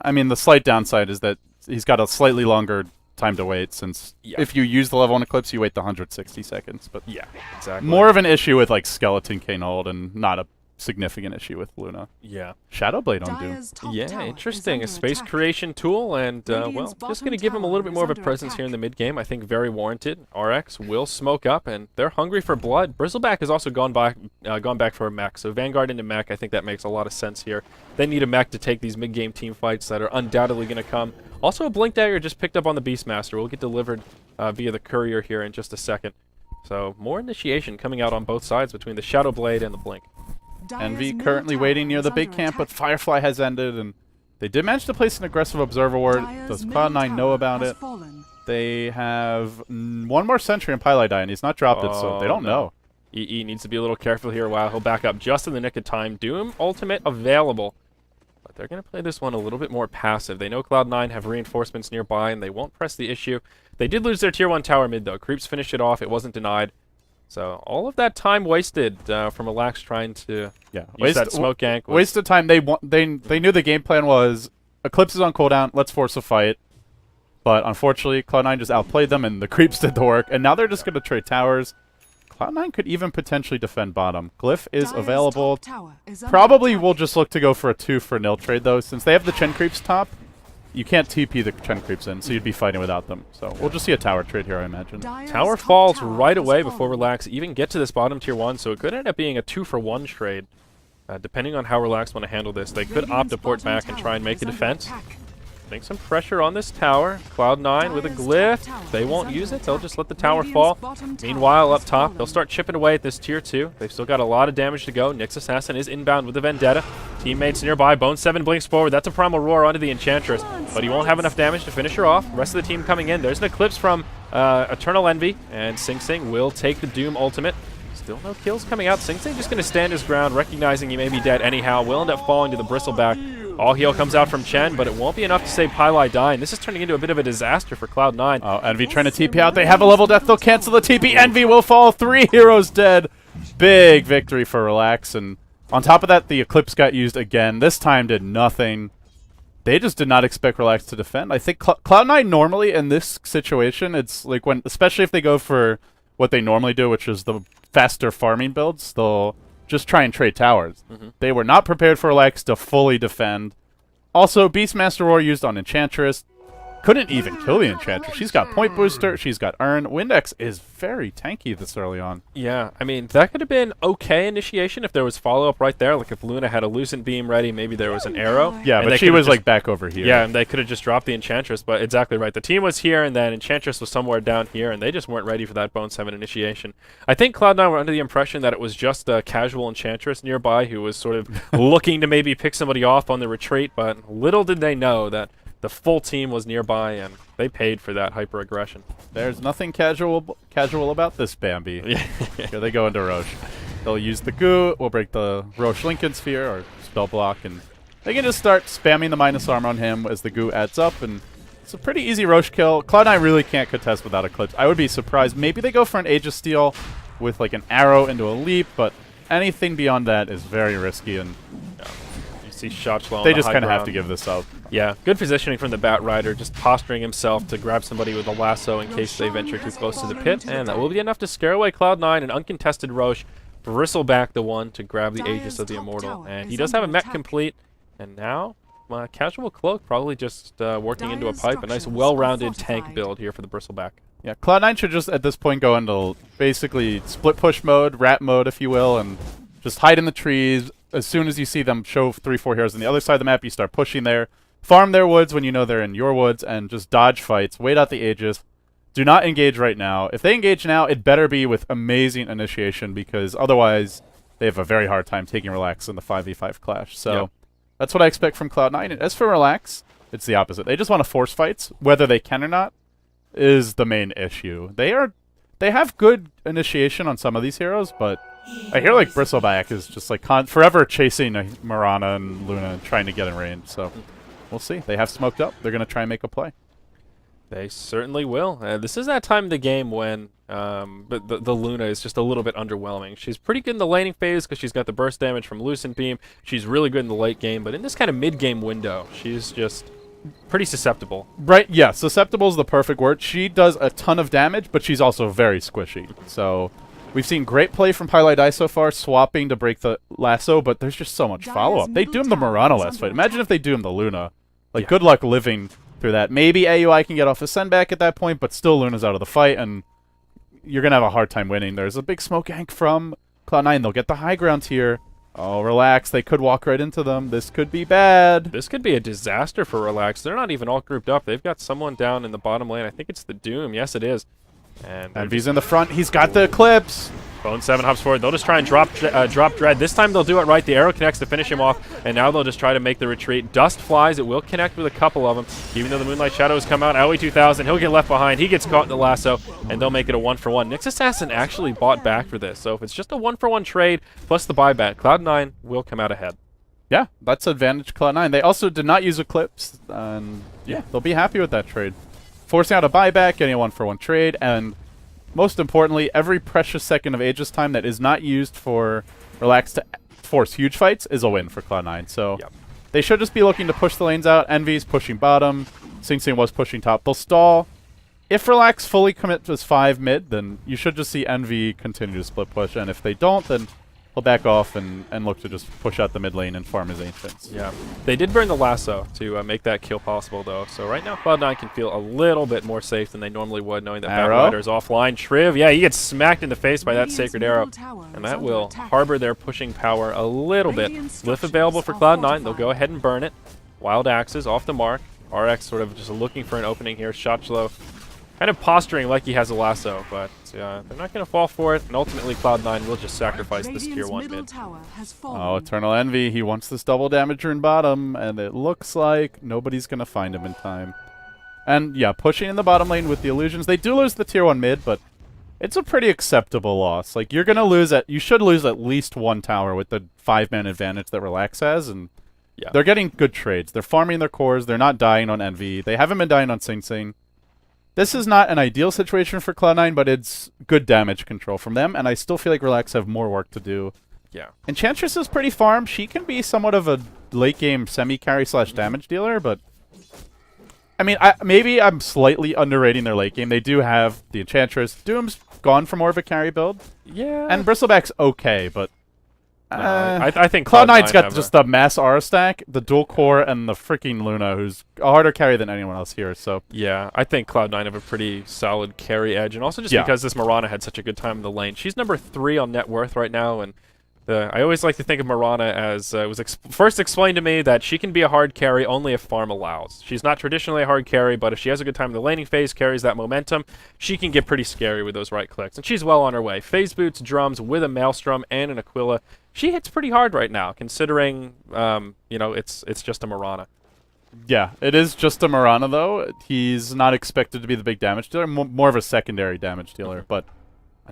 I mean, the slight downside is that he's got a slightly longer time to wait, since if you use the level 1 Eclipse, you wait the 160 seconds. But yeah, exactly. More of an issue with like Skeleton Kanold and not a significant issue with Luna. Yeah. Shadowblade on Doom. Yeah, interesting. A space creation tool, and, well, just going to give him a little bit more of a presence here in the mid-game. I think very warranted. RX will smoke up, and they're hungry for blood. Bristleback has also gone back for a mech, so Vanguard into mech, I think that makes a lot of sense here. They need a mech to take these mid-game team fights that are undoubtedly going to come. Also, a Blink Dagger just picked up on the Beastmaster. Will get delivered via the courier here in just a second. So, more initiation coming out on both sides between the Shadowblade and the Blink. Envy currently waiting near the big camp, but Firefly has ended, and they did manage to place an aggressive Observer Ward. Does Cloud9 know about it? They have 1 more Sentry in Pylai Die, and he's not dropped it, so they don't know. EE needs to be a little careful here. Wow, he'll back up just in the nick of time. Doom ultimate available. But they're going to play this one a little bit more passive. They know Cloud9 have reinforcements nearby, and they won't press the issue. They did lose their tier 1 tower mid, though. Creeps finished it off. It wasn't denied. So all of that time wasted from Relax trying to use that smoke gank. Wasted time. They knew the game plan was Eclipse is on cooldown. Let's force a fight. But unfortunately, Cloud9 just outplayed them, and the creeps did the work. And now they're just going to trade towers. Cloud9 could even potentially defend bottom. Glyph is available. Probably will just look to go for a 2-for-0 trade, though. Since they have the Chen creeps top, you can't TP the Chen creeps in, so you'd be fighting without them. So we'll just see a tower trade here, I imagine. Tower falls right away before Relax even get to this bottom tier 1, so it could end up being a 2-for-1 trade. Depending on how Relax want to handle this, they could opt to port back and try and make a defense. putting some pressure on this tower. Cloud9 with a glyph. They won't use it. They'll just let the tower fall. Meanwhile, up top, they'll start chipping away at this tier 2. They've still got a lot of damage to go. Nyx Assassin is inbound with the Vendetta. Teammates nearby. Bone 7 blinks forward. That's a Primal Roar onto the Enchantress, but he won't have enough damage to finish her off. Rest of the team coming in. There's an Eclipse from Eternal Envy, and Sing Sing will take the Doom ultimate. Still no kills coming out. Sing Sing just going to stand his ground, recognizing he may be dead anyhow. Will end up falling to the Bristleback. All heal comes out from Chen, but it won't be enough to save Pylai dying. This is turning into a bit of a disaster for Cloud9. Oh, Envy trying to TP out. They have a level death. They'll cancel the TP. Envy will fall. 3 heroes dead. Big victory for Relax. And on top of that, the Eclipse got used again. This time did nothing. They just did not expect Relax to defend. I think Cloud9 normally in this situation, it's like when, especially if they go for what they normally do, which is the faster farming builds, they'll just try and trade towers. They were not prepared for Relax to fully defend. Also, Beastmaster Roar used on Enchantress. Couldn't even kill the Enchantress. She's got Point Booster. She's got Urn. Windex is very tanky this early on. Yeah, I mean, that could have been okay initiation if there was follow-up right there. Like if Luna had a Lucent Beam ready, maybe there was an arrow. Yeah, but she was like back over here. Yeah, and they could have just dropped the Enchantress, but exactly right. The team was here, and then Enchantress was somewhere down here, and they just weren't ready for that Bone 7 initiation. I think Cloud9 were under the impression that it was just a casual Enchantress nearby who was sort of looking to maybe pick somebody off on the retreat, but little did they know that the full team was nearby, and they paid for that hyper-aggression. There's nothing casual about this Bambi. Here they go into Roche. They'll use the goo. We'll break the Roche Lincoln Sphere, or spell block, and they can just start spamming the minus armor on him as the goo adds up, and it's a pretty easy Roche kill. Cloud9 really can't contest without Eclipse. I would be surprised. Maybe they go for an Age of Steel with like an arrow into a leap, but anything beyond that is very risky, and they just kind of have to give this up. Yeah, good positioning from the Bat Rider, just posturing himself to grab somebody with a lasso in case they venture too close to the pit, and that will be enough to scare away Cloud9. An uncontested Roche, Bristleback the one to grab the Aegis of the Immortal, and he does have a mech complete, and now Casual Cloak probably just working into a pipe. A nice well-rounded tank build here for the Bristleback. Yeah, Cloud9 should just at this point go into basically split push mode, rat mode if you will, and just hide in the trees. As soon as you see them show 3-4 heroes on the other side of the map, you start pushing there. Farm their woods when you know they're in your woods, and just dodge fights. Wait out the Aegis. Do not engage right now. If they engage now, it better be with amazing initiation, because otherwise they have a very hard time taking Relax in the 5v5 clash. So that's what I expect from Cloud9. And as for Relax, it's the opposite. They just want to force fights. Whether they can or not is the main issue. They have good initiation on some of these heroes, but I hear like Bristleback is just like forever chasing Mirana and Luna trying to get in range, so we'll see. They have smoked up. They're going to try and make a play. They certainly will. This is that time of the game when the Luna is just a little bit underwhelming. She's pretty good in the laning phase because she's got the burst damage from Lucent Beam. She's really good in the late game, but in this kind of mid-game window, she's just pretty susceptible. Right, yeah, susceptible is the perfect word. She does a ton of damage, but she's also very squishy, so we've seen great play from Pylai Dai so far, swapping to break the lasso, but there's just so much follow-up. They doomed the Mirana last fight. Imagine if they doomed the Luna. Like, good luck living through that. Maybe AUI can get off a send back at that point, but still Luna's out of the fight, and you're going to have a hard time winning. There's a big smoke gank from Cloud9. They'll get the high ground here. Oh, Relax. They could walk right into them. This could be bad. This could be a disaster for Relax. They're not even all grouped up. They've got someone down in the bottom lane. I think it's the Doom. Yes, it is. And Envy's in the front. He's got the Eclipse. Bone 7 hops forward. They'll just try and drop Dread. This time they'll do it right. The arrow connects to finish him off, and now they'll just try to make the retreat. Dust flies. It will connect with a couple of them. Even though the Moonlight Shadows come out, Aoi 2000, he'll get left behind. He gets caught in the lasso, and they'll make it a 1-for-1. Nyx Assassin actually bought back for this, so if it's just a 1-for-1 trade plus the buyback, Cloud9 will come out ahead. Yeah, that's advantage Cloud9. They also did not use Eclipse, and yeah, they'll be happy with that trade. Forcing out a buyback, getting a 1-for-1 trade, and most importantly, every precious second of Aegis time that is not used for Relax to force huge fights is a win for Cloud9. So they should just be looking to push the lanes out. Envy's pushing bottom. Sing Sing was pushing top. They'll stall. If Relax fully commit to 5 mid, then you should just see Envy continue to split push. And if they don't, then he'll back off and look to just push out the mid lane and farm his Ancients. Yeah, they did burn the lasso to make that kill possible, though. So right now, Cloud9 can feel a little bit more safe than they normally would, knowing that Bat Rider is offline. Triv, yeah, he gets smacked in the face by that Sacred Arrow, and that will harbor their pushing power a little bit. Glyph available for Cloud9. They'll go ahead and burn it. Wild Axes off the mark. RX sort of just looking for an opening here. Shotchlo kind of posturing like he has a lasso, but they're not going to fall for it, and ultimately Cloud9 will just sacrifice this tier 1 mid. Oh, Eternal Envy, he wants this double damage rune bottom, and it looks like nobody's going to find him in time. And yeah, pushing in the bottom lane with the illusions. They do lose the tier 1 mid, but it's a pretty acceptable loss. Like, you're going to lose you should lose at least 1 tower with the 5-man advantage that Relax has, and yeah, they're getting good trades. They're farming their cores, they're not dying on Envy. They haven't been dying on Sing Sing. This is not an ideal situation for Cloud9, but it's good damage control from them, and I still feel like Relax have more work to do. Yeah. Enchantress is pretty farmed. She can be somewhat of a late-game semi-carry / damage dealer, but I mean, maybe I'm slightly underrating their late game. They do have the Enchantress. Doom's gone for more of a carry build. Yeah. And Bristleback's okay, but I think Cloud9's got just the mass aura stack, the dual core, and the freaking Luna, who's a harder carry than anyone else here. So yeah, I think Cloud9 have a pretty solid carry edge, and also just because this Mirana had such a good time in the lane. She's number 3 on net worth right now, and I always like to think of Mirana as it was first explained to me that she can be a hard carry only if farm allows. She's not traditionally a hard carry, but if she has a good time in the laning phase, carries that momentum, she can get pretty scary with those right clicks, and she's well on her way. Phase boots, drums with a Maelstrom and an Aquila. She hits pretty hard right now, considering you know, it's just a Mirana. Yeah, it is just a Mirana though. He's not expected to be the big damage dealer, more of a secondary damage dealer. But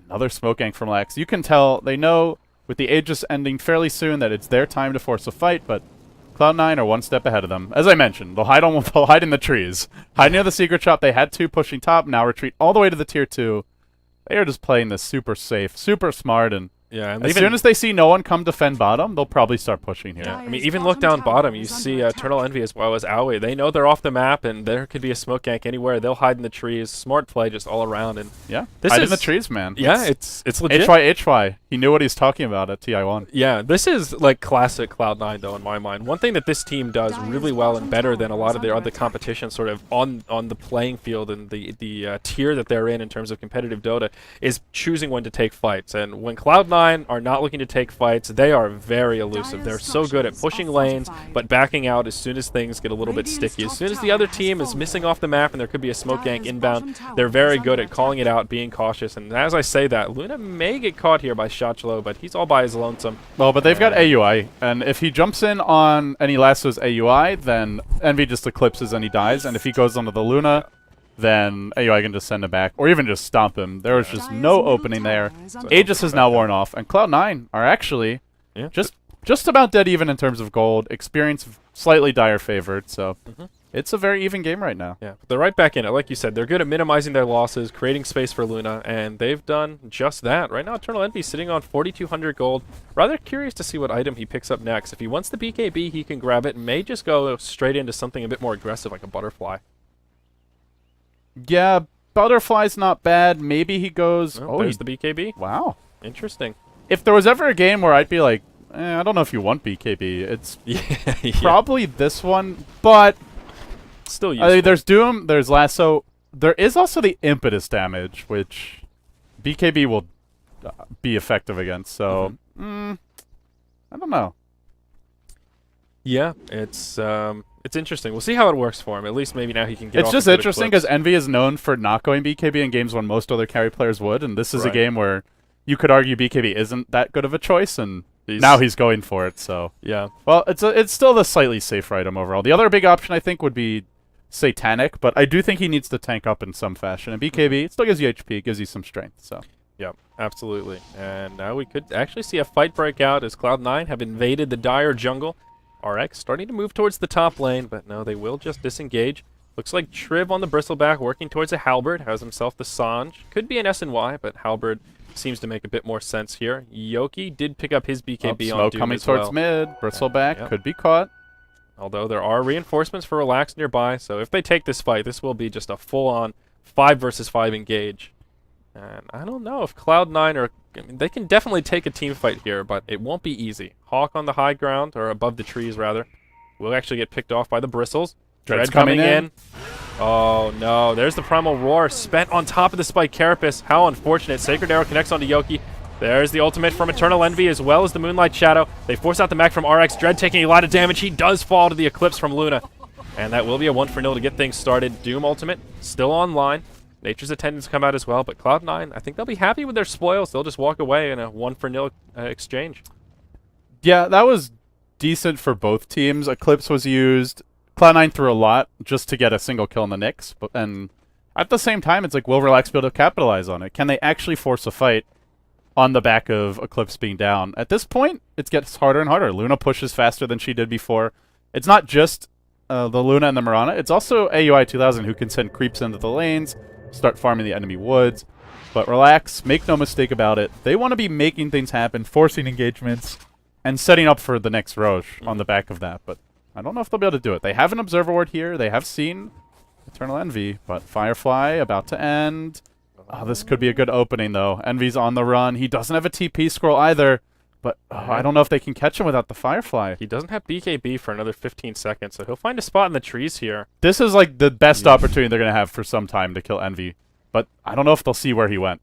another smoke gank from Lax. You can tell they know with the Aegis ending fairly soon that it's their time to force a fight, but Cloud9 are 1 step ahead of them. As I mentioned, they'll hide in the trees. Hide near the secret shop. They had 2 pushing top, now retreat all the way to the tier 2. They are just playing this super safe, super smart, and yeah, and as soon as they see no one come defend bottom, they'll probably start pushing here. Yeah, I mean, even look down bottom, you see Eternal Envy as well as Aoi. They know they're off the map, and there could be a smoke gank anywhere. They'll hide in the trees. Smart play just all around. And yeah, hide in the trees, man. Yeah, it's legit. HY. He knew what he's talking about at TI1. Yeah, this is like classic Cloud9, though, in my mind. One thing that this team does really well and better than a lot of their other competition sort of on the playing field and the tier that they're in terms of competitive Dota is choosing when to take fights. And when Cloud9 are not looking to take fights, they are very elusive. They're so good at pushing lanes, but backing out as soon as things get a little bit sticky. As soon as the other team is missing off the map and there could be a smoke gank inbound, they're very good at calling it out, being cautious. And as I say that, Luna may get caught here by Shotchlo, but he's all by his lonesome. Well, but they've got AUI, and if he jumps in on any lassos AUI, then Envy just eclipses and he dies, and if he goes onto the Luna, then AUI can just send him back, or even just stomp him. There was just no opening there. Aegis is now worn off, and Cloud9 are actually just about dead even in terms of gold. Experience slightly dire favored, so it's a very even game right now. Yeah, they're right back in it. Like you said, they're good at minimizing their losses, creating space for Luna, and they've done just that. Right now, Eternal Envy sitting on 4,200 gold. Rather curious to see what item he picks up next. If he wants the BKB, he can grab it and may just go straight into something a bit more aggressive, like a butterfly. Yeah, butterfly's not bad. Maybe he goes... Oh, there's the BKB. Wow. Interesting. If there was ever a game where I'd be like, I don't know if you want BKB, it's probably this one, but... Still useful. There's Doom, there's Lasso. There is also the impetus damage, which BKB will be effective against, so... I don't know. Yeah, it's interesting. We'll see how it works for him. At least maybe now he can get. It's off just the interesting because Envy is known for not going BKB in games when most other carry players would, and this is a game where you could argue BKB isn't that good of a choice, and now he's going for it. So yeah. Well, it's still the slightly safer item overall. The other big option I think would be Satanic, but I do think he needs to tank up in some fashion. And BKB it still gives you HP, gives you some strength. So. Yep, absolutely. And now we could actually see a fight break out as Cloud9 have invaded the dire jungle. RX starting to move towards the top lane, but no, they will just disengage. Looks like Triv on the Bristleback working towards a Halberd, has himself the Sanj. Could be an SNY, but Halberd seems to make a bit more sense here. Yoki did pick up his BKB on smoke Doom coming as towards well. mid. Bristleback could be caught. Although there are reinforcements for Relax nearby, so if they take this fight, this will be just a full-on 5 versus 5 engage. And I don't know if Cloud9 are... I mean, they can definitely take a team fight here, but it won't be easy. Hawk on the high ground, or above the trees, rather, will actually get picked off by the bristles. Dread's coming in. Oh, no. There's the Primal Roar spent on top of the Spike Carapace. How unfortunate. Sacred Arrow connects onto Yoki. There's the ultimate from Eternal Envy, as well as the Moonlight Shadow. They force out the Mac from RX. Dread taking a lot of damage. He does fall to the Eclipse from Luna. And that will be a 1-0 to get things started. Doom Ultimate still online. Nature's Attendants come out as well, but Cloud9, I think they'll be happy with their spoils. They'll just walk away in a 1-0 exchange. Yeah, that was decent for both teams. Eclipse was used. Cloud9 threw a lot just to get a single kill in the Nyx. And at the same time, it's like, will Relax be able to capitalize on it? Can they actually force a fight on the back of Eclipse being down? At this point, it gets harder and harder. Luna pushes faster than she did before. It's not just the Luna and the Mirana. It's also AUI 2000 who can send creeps into the lanes, start farming the enemy woods. But Relax, make no mistake about it, they want to be making things happen, forcing engagements, and setting up for the next Roche on the back of that. But I don't know if they'll be able to do it. They have an Observer Ward here. They have seen Eternal Envy, but Firefly about to end. Oh, this could be a good opening, though. Envy's on the run. He doesn't have a TP scroll either, but I don't know if they can catch him without the Firefly. He doesn't have BKB for another 15 seconds, so he'll find a spot in the trees here. This is like the best opportunity they're going to have for some time to kill Envy, but I don't know if they'll see where he went.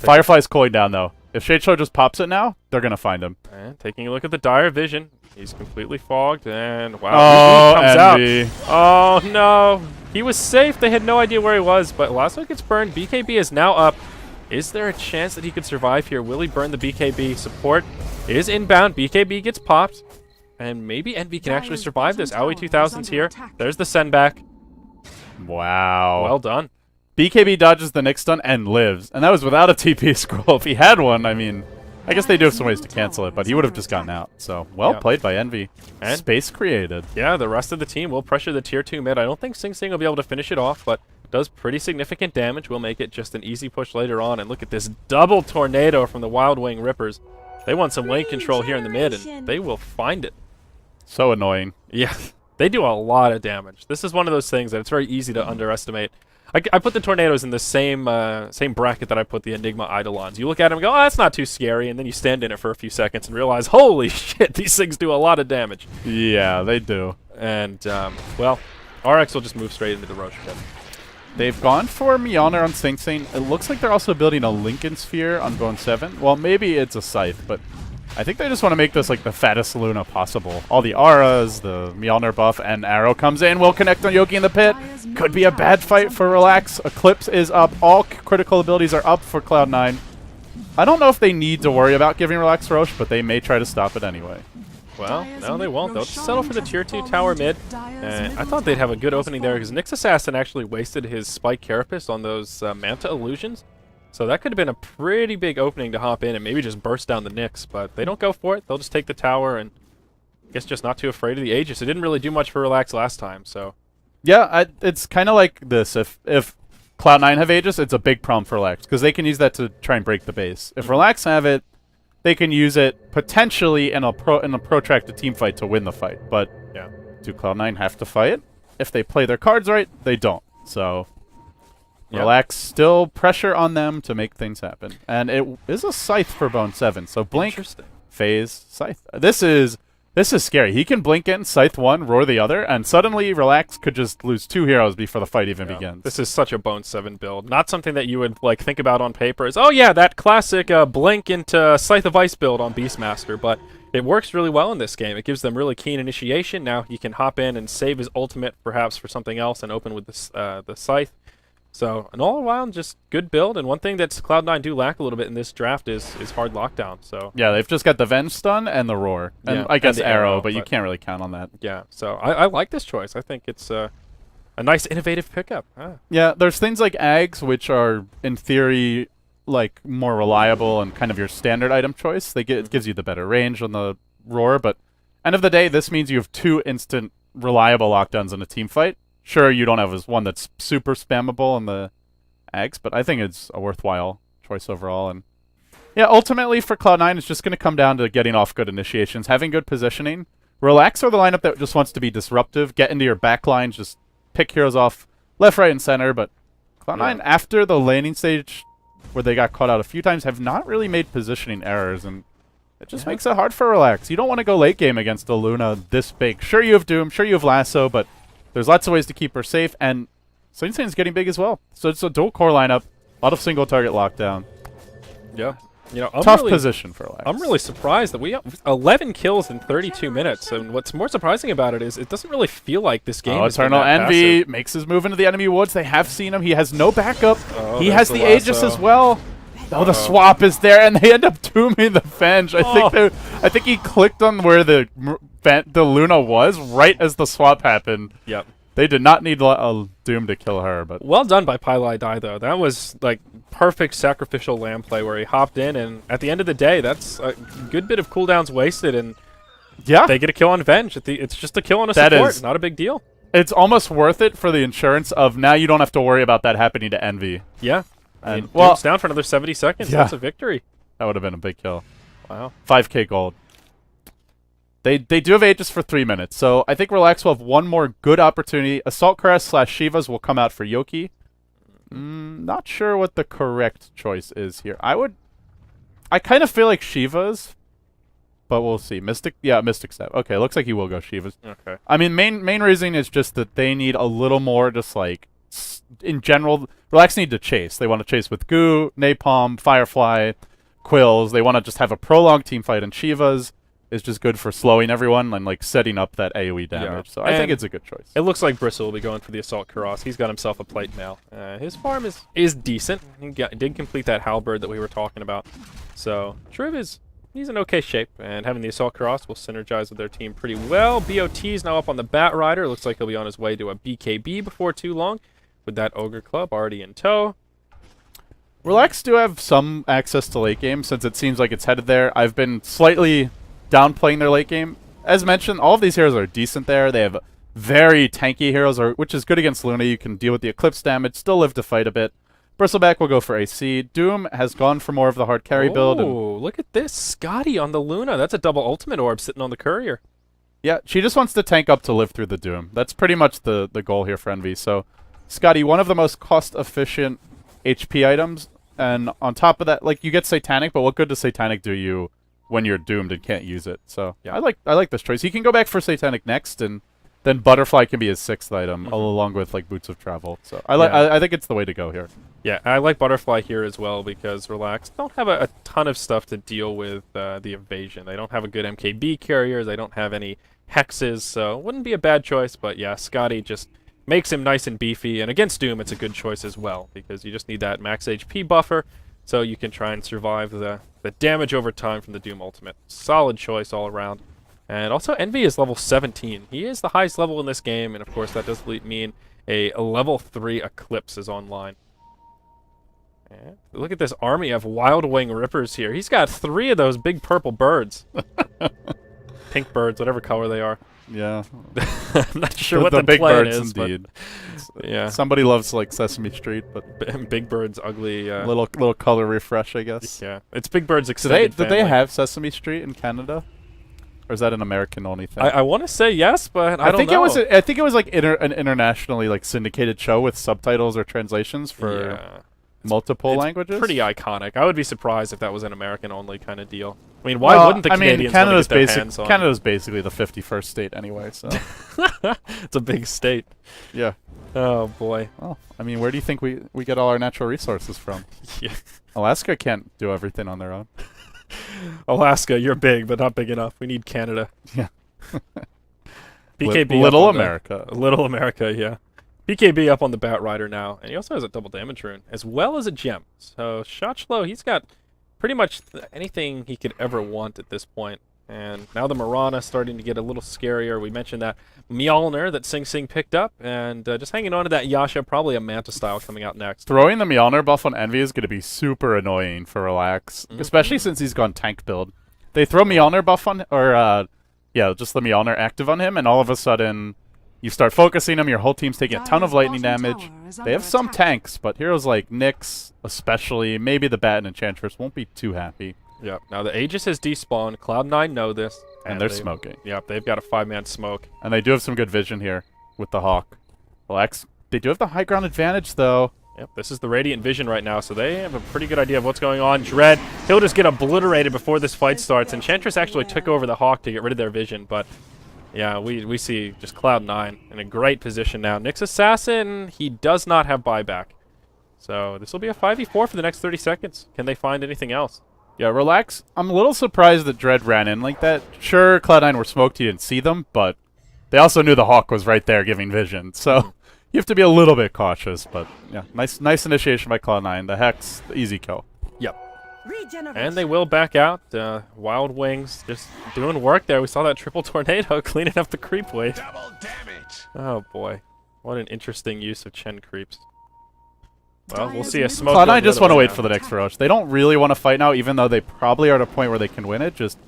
Firefly's cooling down, though. If Shadeshow just pops it now, they're going to find him. And taking a look at the dire vision, he's completely fogged, and wow, oh, he comes Envy. out. Oh, no. He was safe. They had no idea where he was, but Lasso gets burned. BKB is now up. Is there a chance that he could survive here? Will he burn the BKB? Support is inbound. BKB gets popped, and maybe Envy can actually survive this. AUI 2000's here. There's the send back. Wow. Well done. BKB dodges the Nyx stun and lives, and that was without a TP scroll. If he had one, I mean, I guess they do have some ways to cancel it, but he would have just gotten out. So, well played by Envy. And space created. Yeah, the rest of the team will pressure the tier 2 mid. I don't think Sing Sing will be able to finish it off, but does pretty significant damage. Will make it just an easy push later on. And look at this double tornado from the Wild Wing Rippers. They want some lane control here in the mid, and they will find it. So annoying. Yeah, they do a lot of damage. This is one of those things that it's very easy to underestimate. I put the tornadoes in the same bracket that I put the Enigma Eidolons. You look at them and go, oh, that's not too scary, and then you stand in it for a few seconds and realize, holy shit, these things do a lot of damage. Yeah, they do. And, well, RX will just move straight into the Roche pit. They've gone for Mjolnir on Sing Sing. It looks like they're also building a Lincoln Sphere on Bone 7. Well, maybe it's a Scythe, but I think they just want to make this like the fattest Luna possible. All the auras, the Mjolnir buff, and Arrow comes in. Will connect on Yogi in the pit. Could be a bad fight for Relax. Eclipse is up. All critical abilities are up for Cloud9. I don't know if they need to worry about giving Relax Roche, but they may try to stop it anyway. Well, no, they won't. They'll just settle for the tier 2 tower mid. And I thought they'd have a good opening there because Nyx Assassin actually wasted his Spike Carapace on those Manta Illusions. So that could have been a pretty big opening to hop in and maybe just burst down the Nyx. But they don't go for it. They'll just take the tower and I guess just not too afraid of the Aegis. It didn't really do much for Relax last time, so... Yeah, it's kind of like this. If Cloud9 have Aegis, it's a big problem for Relax because they can use that to try and break the base. If Relax have it, they can use it potentially in a protracted team fight to win the fight. But yeah, do Cloud9 have to fight? If they play their cards right, they don't. So Relax still pressure on them to make things happen. And it is a Scythe for Bone 7. So Blink, Phase, Scythe. This is scary. He can blink in, Scythe one, roar the other, and suddenly Relax could just lose 2 heroes before the fight even begins. This is such a Bone 7 build. Not something that you would like think about on paper as, oh yeah, that classic blink into Scythe of Ice build on Beastmaster, but it works really well in this game. It gives them really keen initiation. Now he can hop in and save his ultimate perhaps for something else and open with the Scythe. So, an all-around just good build, and one thing that Cloud9 do lack a little bit in this draft is hard lockdown. So yeah, they've just got the Venge stun and the Roar, and I guess Arrow, but you can't really count on that. Yeah, so I like this choice. I think it's a nice, innovative pickup. Yeah, there's things like Ags, which are, in theory, like more reliable and kind of your standard item choice. It gives you the better range on the Roar, but end of the day, this means you have 2 instant reliable lockdowns in a team fight. Sure, you don't have one that's super spammable in the Ags, but I think it's a worthwhile choice overall. And yeah, ultimately for Cloud9, it's just going to come down to getting off good initiations, having good positioning. Relax are the lineup that just wants to be disruptive, get into your back lines, just pick heroes off left, right, and center. But Cloud9, after the laning stage where they got caught out a few times, have not really made positioning errors, and it just makes it hard for Relax. You don't want to go late game against a Luna this big. Sure, you have Doom, sure you have Lasso, but there's lots of ways to keep her safe, and Sing Sing's getting big as well. So it's a dual core lineup, a lot of single target lockdown. Yeah. You know, Tough position for Relax. I'm really surprised that we have 11 kills in 32 minutes. And what's more surprising about it is it doesn't really feel like this game is Eternal Envy makes his move into the enemy woods. They have seen him. He has no backup. Oh, he has the Aegis as well. Oh, the swap is there, and they end up dooming the Venge. I think he clicked on where the Luna was right as the swap happened. Yep. They did not need a Doom to kill her, but well done by Pylai Dai, though. That was like perfect sacrificial lamb play where he hopped in, and at the end of the day, that's a good bit of cooldowns wasted, and yeah, they get a kill on Venge. It's just a kill on a support, not a big deal. It's almost worth it for the insurance of now you don't have to worry about that happening to Envy. Yeah. And Doom's down for another 70 seconds. Yeah. That's a victory. That would have been a big kill. Wow. 5k gold. They do have Aegis for 3 minutes, so I think Relax will have one more good opportunity. Assault Caress / Shivas will come out for Yoki. Not sure what the correct choice is here. I kind of feel like Shivas, but we'll see. Mystic Step. Okay, looks like he will go Shivas. Okay. I mean, main reason is just that they need a little more, just like, in general, Relax need to chase. They want to chase with Goo, Napalm, Firefly, Quills. They want to just have a prolonged team fight, and Shivas is just good for slowing everyone and like setting up that AoE damage. Yeah. So I think it's a good choice. It looks like Bristle will be going for the Assault Kuros. He's got himself a plate mail. His farm is decent. He did complete that Halberd that we were talking about. So Triv he's in okay shape, and having the Assault Kuros will synergize with their team pretty well. BOT is now up on the Bat Rider. Looks like he'll be on his way to a BKB before too long with that Ogre Club already in tow. Relax do have some access to late game since it seems like it's headed there. I've been slightly downplaying their late game. As mentioned, all of these heroes are decent there. They have very tanky heroes, which is good against Luna. You can deal with the Eclipse damage, still live to fight a bit. Bristleback will go for AC. Doom has gone for more of the hard carry build. Oh, look at this. Scotty on the Luna. That's a double ultimate orb sitting on the Courier. Yeah, she just wants to tank up to live through the Doom. That's pretty much the goal here for Envy. So, Scotty, one of the most cost-efficient HP items. And on top of that, like, you get Satanic, but what good does Satanic do you when you're doomed and can't use it? So yeah. I like this choice. He can go back for Satanic next, and then Butterfly can be his 6th item, along with like Boots of Travel. So I think it's the way to go here. Yeah, I like Butterfly here as well because Relax don't have a ton of stuff to deal with the evasion. They don't have a good MKB carrier. They don't have any hexes, so it wouldn't be a bad choice. But yeah, Scotty just makes him nice and beefy, and against Doom, it's a good choice as well because you just need that max HP buffer, so you can try and survive the damage over time from the Doom ultimate. Solid choice all around. And also, Envy is level 17. He is the highest level in this game, and of course that does mean a level 3 Eclipse is online. And look at this army of Wild Wing Rippers here. He's got 3 of those big purple birds. Pink birds, whatever color they are. Yeah. I'm not sure what the big plan birds is, indeed. Yeah. Somebody loves like Sesame Street, but Big Bird's ugly. Little color refresh, I guess. Yeah, it's Big Bird's extended Did they have Sesame Street in Canada, or is that an American only thing? I want to say yes, but I don't know. I think it was like an internationally like syndicated show with subtitles or translations for multiple languages. Pretty iconic. I would be surprised if that was an American only kind of deal. I mean, why wouldn't the Canadians want to get their hands on it? Canada's basically the 51st state anyway, so it's a big state. Yeah. Oh boy. Well, I mean, where do you think we get all our natural resources from? Yeah. Alaska can't do everything on their own. Alaska, you're big, but not big enough. We need Canada. Yeah. BKB Little America. Little America, yeah. BKB up on the Bat Rider now, and he also has a double damage rune, as well as a gem. So Shotchlo, he's got pretty much anything he could ever want at this point. And now the Mirana starting to get a little scarier. We mentioned that Mjolnir that Sing Sing picked up, and just hanging on to that Yasha, probably a Manta style coming out next. Throwing the Mjolnir buff on Envy is going to be super annoying for Relax, especially since he's gone tank build. They throw Mjolnir buff on, just the Mjolnir active on him, and all of a sudden you start focusing him, your whole team's taking a ton of lightning damage. They have some tanks, but heroes like Nyx, especially, maybe the Bat and Enchantress, won't be too happy. Yep. Now the Aegis has despawned. Cloud9 know this. And they're smoking. Yep, they've got a 5-man smoke. And they do have some good vision here with the Hawk. Relax. They do have the high ground advantage, though. Yep, this is the Radiant Vision right now, so they have a pretty good idea of what's going on. Dread, he'll just get obliterated before this fight starts. Enchantress actually took over the Hawk to get rid of their vision, but yeah, we see just Cloud9 in a great position now. Nyx Assassin, he does not have buyback. So this will be a 5v4 for the next 30 seconds. Can they find anything else? Yeah, Relax. I'm a little surprised that Dread ran in like that. Sure, Cloud9 were smoked, he didn't see them, but they also knew the Hawk was right there giving vision. So you have to be a little bit cautious, but yeah, nice initiation by Cloud9. The Hex, the easy kill. Yep. And they will back out. Wild Wings just doing work there. We saw that triple tornado cleaning up the creep wave. Double damage. Oh boy. What an interesting use of Chen creeps. Well, we'll see a smoke. Cloud9 just want to wait for the next Roche. They don't really want to fight now, even though they probably are at a point where they can win it. Just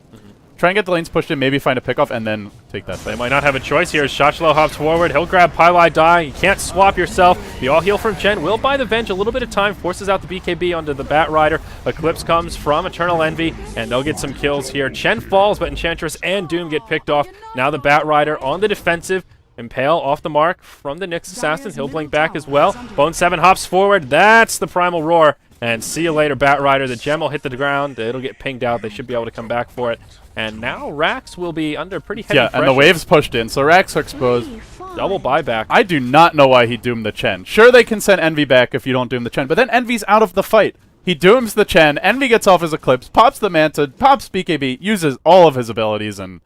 try and get the lanes pushed in, maybe find a pickoff, and then take that fight. They might not have a choice here. Shachlo hops forward. He'll grab Pylai Die. You can't swap yourself. The all heal from Chen will buy the Venge a little bit of time. Forces out the BKB onto the Bat Rider. Eclipse comes from Eternal Envy, and they'll get some kills here. Chen falls, but Enchantress and Doom get picked off. Now the Bat Rider on the defensive. Impale off the mark from the Nyx Assassin. He'll blink back as well. Bone 7 hops forward. That's the Primal Roar. And see you later, Bat Rider. The gem will hit the ground. It'll get pinged out. They should be able to come back for it. And now Rax will be under pretty heavy pressure. And the wave's pushed in, so Rax are exposed. Double buyback. I do not know why he doomed the Chen. Sure, they can send Envy back if you don't doom the Chen, but then Envy's out of the fight. He dooms the Chen, Envy gets off his Eclipse, pops the Manta, pops BKB, uses all of his abilities, and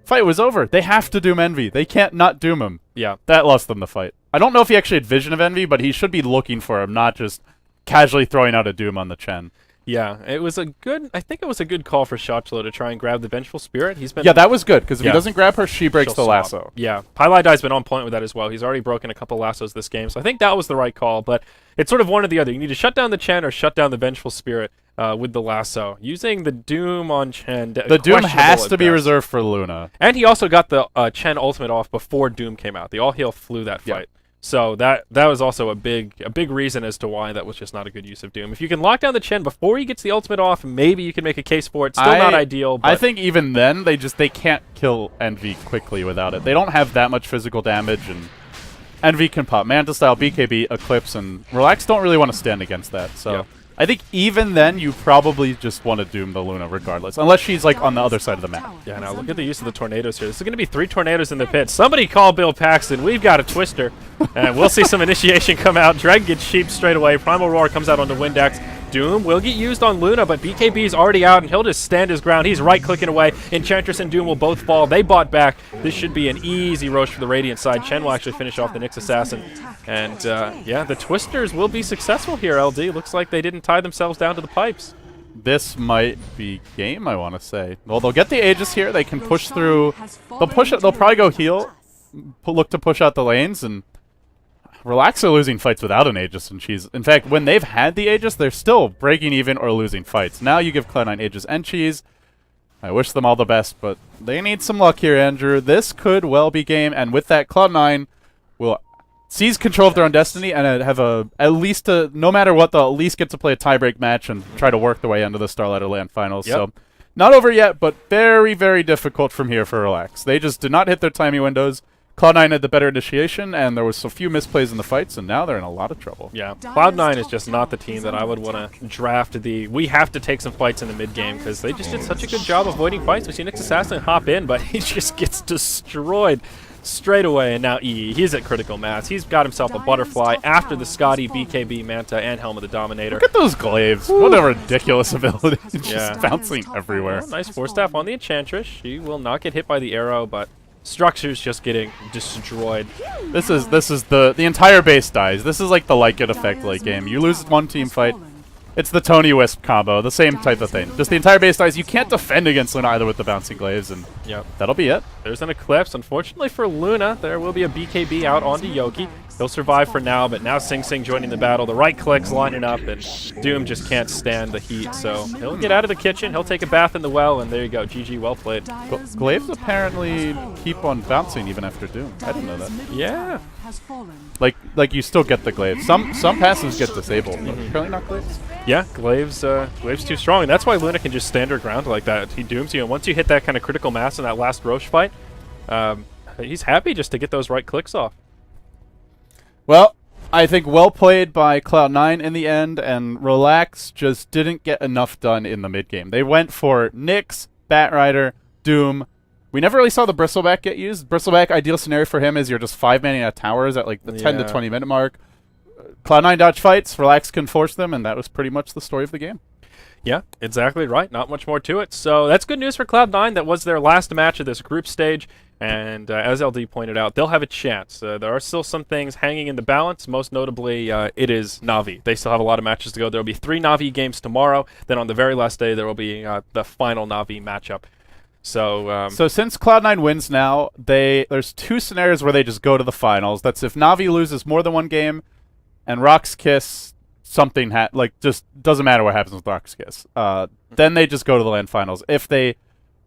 fight was over. They have to doom Envy. They can't not doom him. Yeah. That lost them the fight. I don't know if he actually had vision of Envy, but he should be looking for him, not just casually throwing out a doom on the Chen. Yeah, it was a good. I think it was a good call for Shachlo to try and grab the Vengeful Spirit. He's been. Yeah, that was good because if he doesn't grab her, she breaks the swap. lasso. Yeah, Pylai Die's been on point with that as well. He's already broken a couple lassos this game, so I think that was the right call. But it's sort of one or the other. You need to shut down the Chen or shut down the Vengeful Spirit with the lasso. Using the Doom on Chen. The Doom has to be reserved for Luna. And he also got the Chen ultimate off before Doom came out. The all heal flew that fight. So that was also a big reason as to why that was just not a good use of Doom. If you can lock down the Chen before he gets the ultimate off, maybe you can make a case for it. Still not ideal. But I think even then they can't kill Envy quickly without it. They don't have that much physical damage, and Envy can pop Manta style, BKB, Eclipse, and Relax don't really want to stand against that. So I think even then you probably just want to doom the Luna regardless, unless she's like on the other side of the map. Yeah, now look at the use of the tornadoes here. This is going to be 3 tornadoes in the pit. Somebody call Bill Paxton. We've got a Twister. And we'll see some initiation come out. Dreg gets sheep straight away. Primal Roar comes out onto Windex. Doom will get used on Luna, but BKB's already out, and he'll just stand his ground. He's right-clicking away. Enchantress and Doom will both fall. They bought back. This should be an easy roast for the Radiant side. Chen will actually finish off the Nyx Assassin. And, yeah, the Twisters will be successful here, LD. Looks like they didn't tie themselves down to the pipes. This might be game, I want to say. Well, they'll get the Aegis here. They can push through. They'll push it. They'll probably go heal, look to push out the lanes, and Relax are losing fights without an Aegis, and Cheese. In fact, when they've had the Aegis, they're still breaking even or losing fights. Now you give Cloud9 Aegis and Cheese. I wish them all the best, but they need some luck here, Andrew. This could well be game, and with that, Cloud9 will seize control of their own destiny and have no matter what, they'll at least get to play a tiebreak match and try to work their way into the Starladder Land Finals. Yep. So, not over yet, but very, very difficult from here for Relax. They just did not hit their timing windows. Cloud9 had the better initiation, and there was a few misplays in the fights, and now they're in a lot of trouble. Yeah, Cloud9 is just not the team that I would want to draft. We have to take some fights in the mid-game, because they just did such a good job avoiding fights. We see Nyx Assassin hop in, but he just gets destroyed straight away, and now he's at critical mass. He's got himself a Butterfly after the Scotty, BKB, Manta, and Helm of the Dominator. Look at those glaives. Woo. What a ridiculous ability. Just bouncing everywhere. Well, nice Force Staff on the Enchantress. She will not get hit by the arrow, but Structure's just getting destroyed. This is the entire base dies. This is like the like it effect late game. You lose one team fight. It's the Tony Wisp combo, the same type of thing. Just the entire base dies. You can't defend against Luna either with the bouncing glaives, and that'll be it. There's an Eclipse. Unfortunately for Luna, there will be a BKB out onto Yoki. He'll survive for now, but now Sing Sing joining the battle. The right clicks lining up, and Doom just can't stand the heat, so he'll get out of the kitchen. He'll take a bath in the well, and there you go. GG, well played. Glaives apparently keep on bouncing even after Doom. I didn't know that. Yeah. Like you still get the glaive. Some passives get disabled, but apparently not glaives. Yeah, glaives too strong, and that's why Luna can just stand her ground like that. He dooms you, and once you hit that kind of critical mass in that last Roche fight, he's happy just to get those right clicks off. Well, I think well played by Cloud9 in the end, and Relax just didn't get enough done in the mid game. They went for Nyx, Batrider, Doom. We never really saw the Bristleback get used. Bristleback, ideal scenario for him is you're just 5-manning at towers at like the 10 to 20 minute mark. Cloud9 dodge fights, Relax can force them, and that was pretty much the story of the game. Yeah, exactly right. Not much more to it. So that's good news for Cloud9. That was their last match of this group stage. And as LD pointed out, they'll have a chance. There are still some things hanging in the balance. Most notably, it is Na'Vi. They still have a lot of matches to go. There will be 3 Na'Vi games tomorrow. Then on the very last day, there will be the final Na'Vi matchup. So since Cloud9 wins now, there's 2 scenarios where they just go to the finals. That's if Na'Vi loses more than 1 game, and Rock's Kiss something just doesn't matter what happens with Rock's Kiss. Then they just go to the LAN finals. If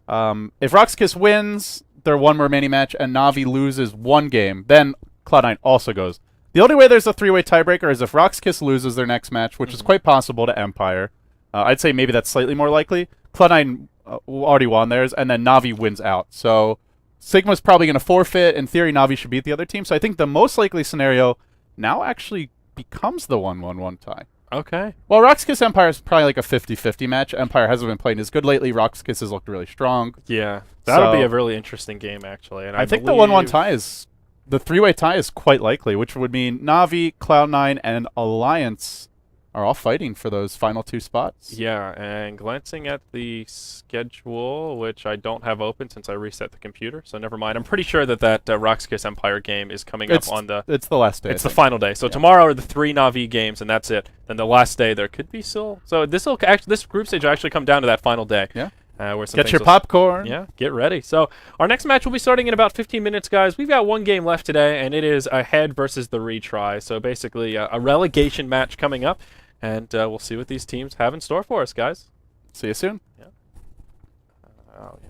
Rock's Kiss wins their 1 remaining match and Na'Vi loses 1 game, then Cloud9 also goes. The only way there's a 3-way tiebreaker is if Rock's Kiss loses their next match, which is quite possible to Empire. I'd say maybe that's slightly more likely. Cloud9 already won theirs, and then Na'Vi wins out. So Sigma's probably going to forfeit. In theory, Na'Vi should beat the other team. So I think the most likely scenario now actually becomes the 1-1-1 tie. Okay. Well, Rock's Kiss Empire is probably like a 50-50 match. Empire hasn't been playing as good lately. Rock's Kiss has looked really strong. Yeah, that'll be a really interesting game, actually. And I think the 1-1 tie is... The 3-way tie is quite likely, which would mean Na'Vi, Cloud9, and Alliance are all fighting for those final 2 spots. Yeah, and glancing at the schedule, which I don't have open since I reset the computer, so never mind. I'm pretty sure that Rock's Kiss Empire game is coming up on the... It's the last day. It's the final day. So tomorrow are the 3 Na'Vi games, and that's it. Then the last day, there could be still... So this group stage will actually come down to that final day. Yeah. Where some Get your popcorn. Yeah, get ready. So our next match will be starting in about 15 minutes, guys. We've got 1 game left today, and it is a head versus the retry. So basically a relegation match coming up. And we'll see what these teams have in store for us, guys. See you soon. Yeah. Oh, yeah.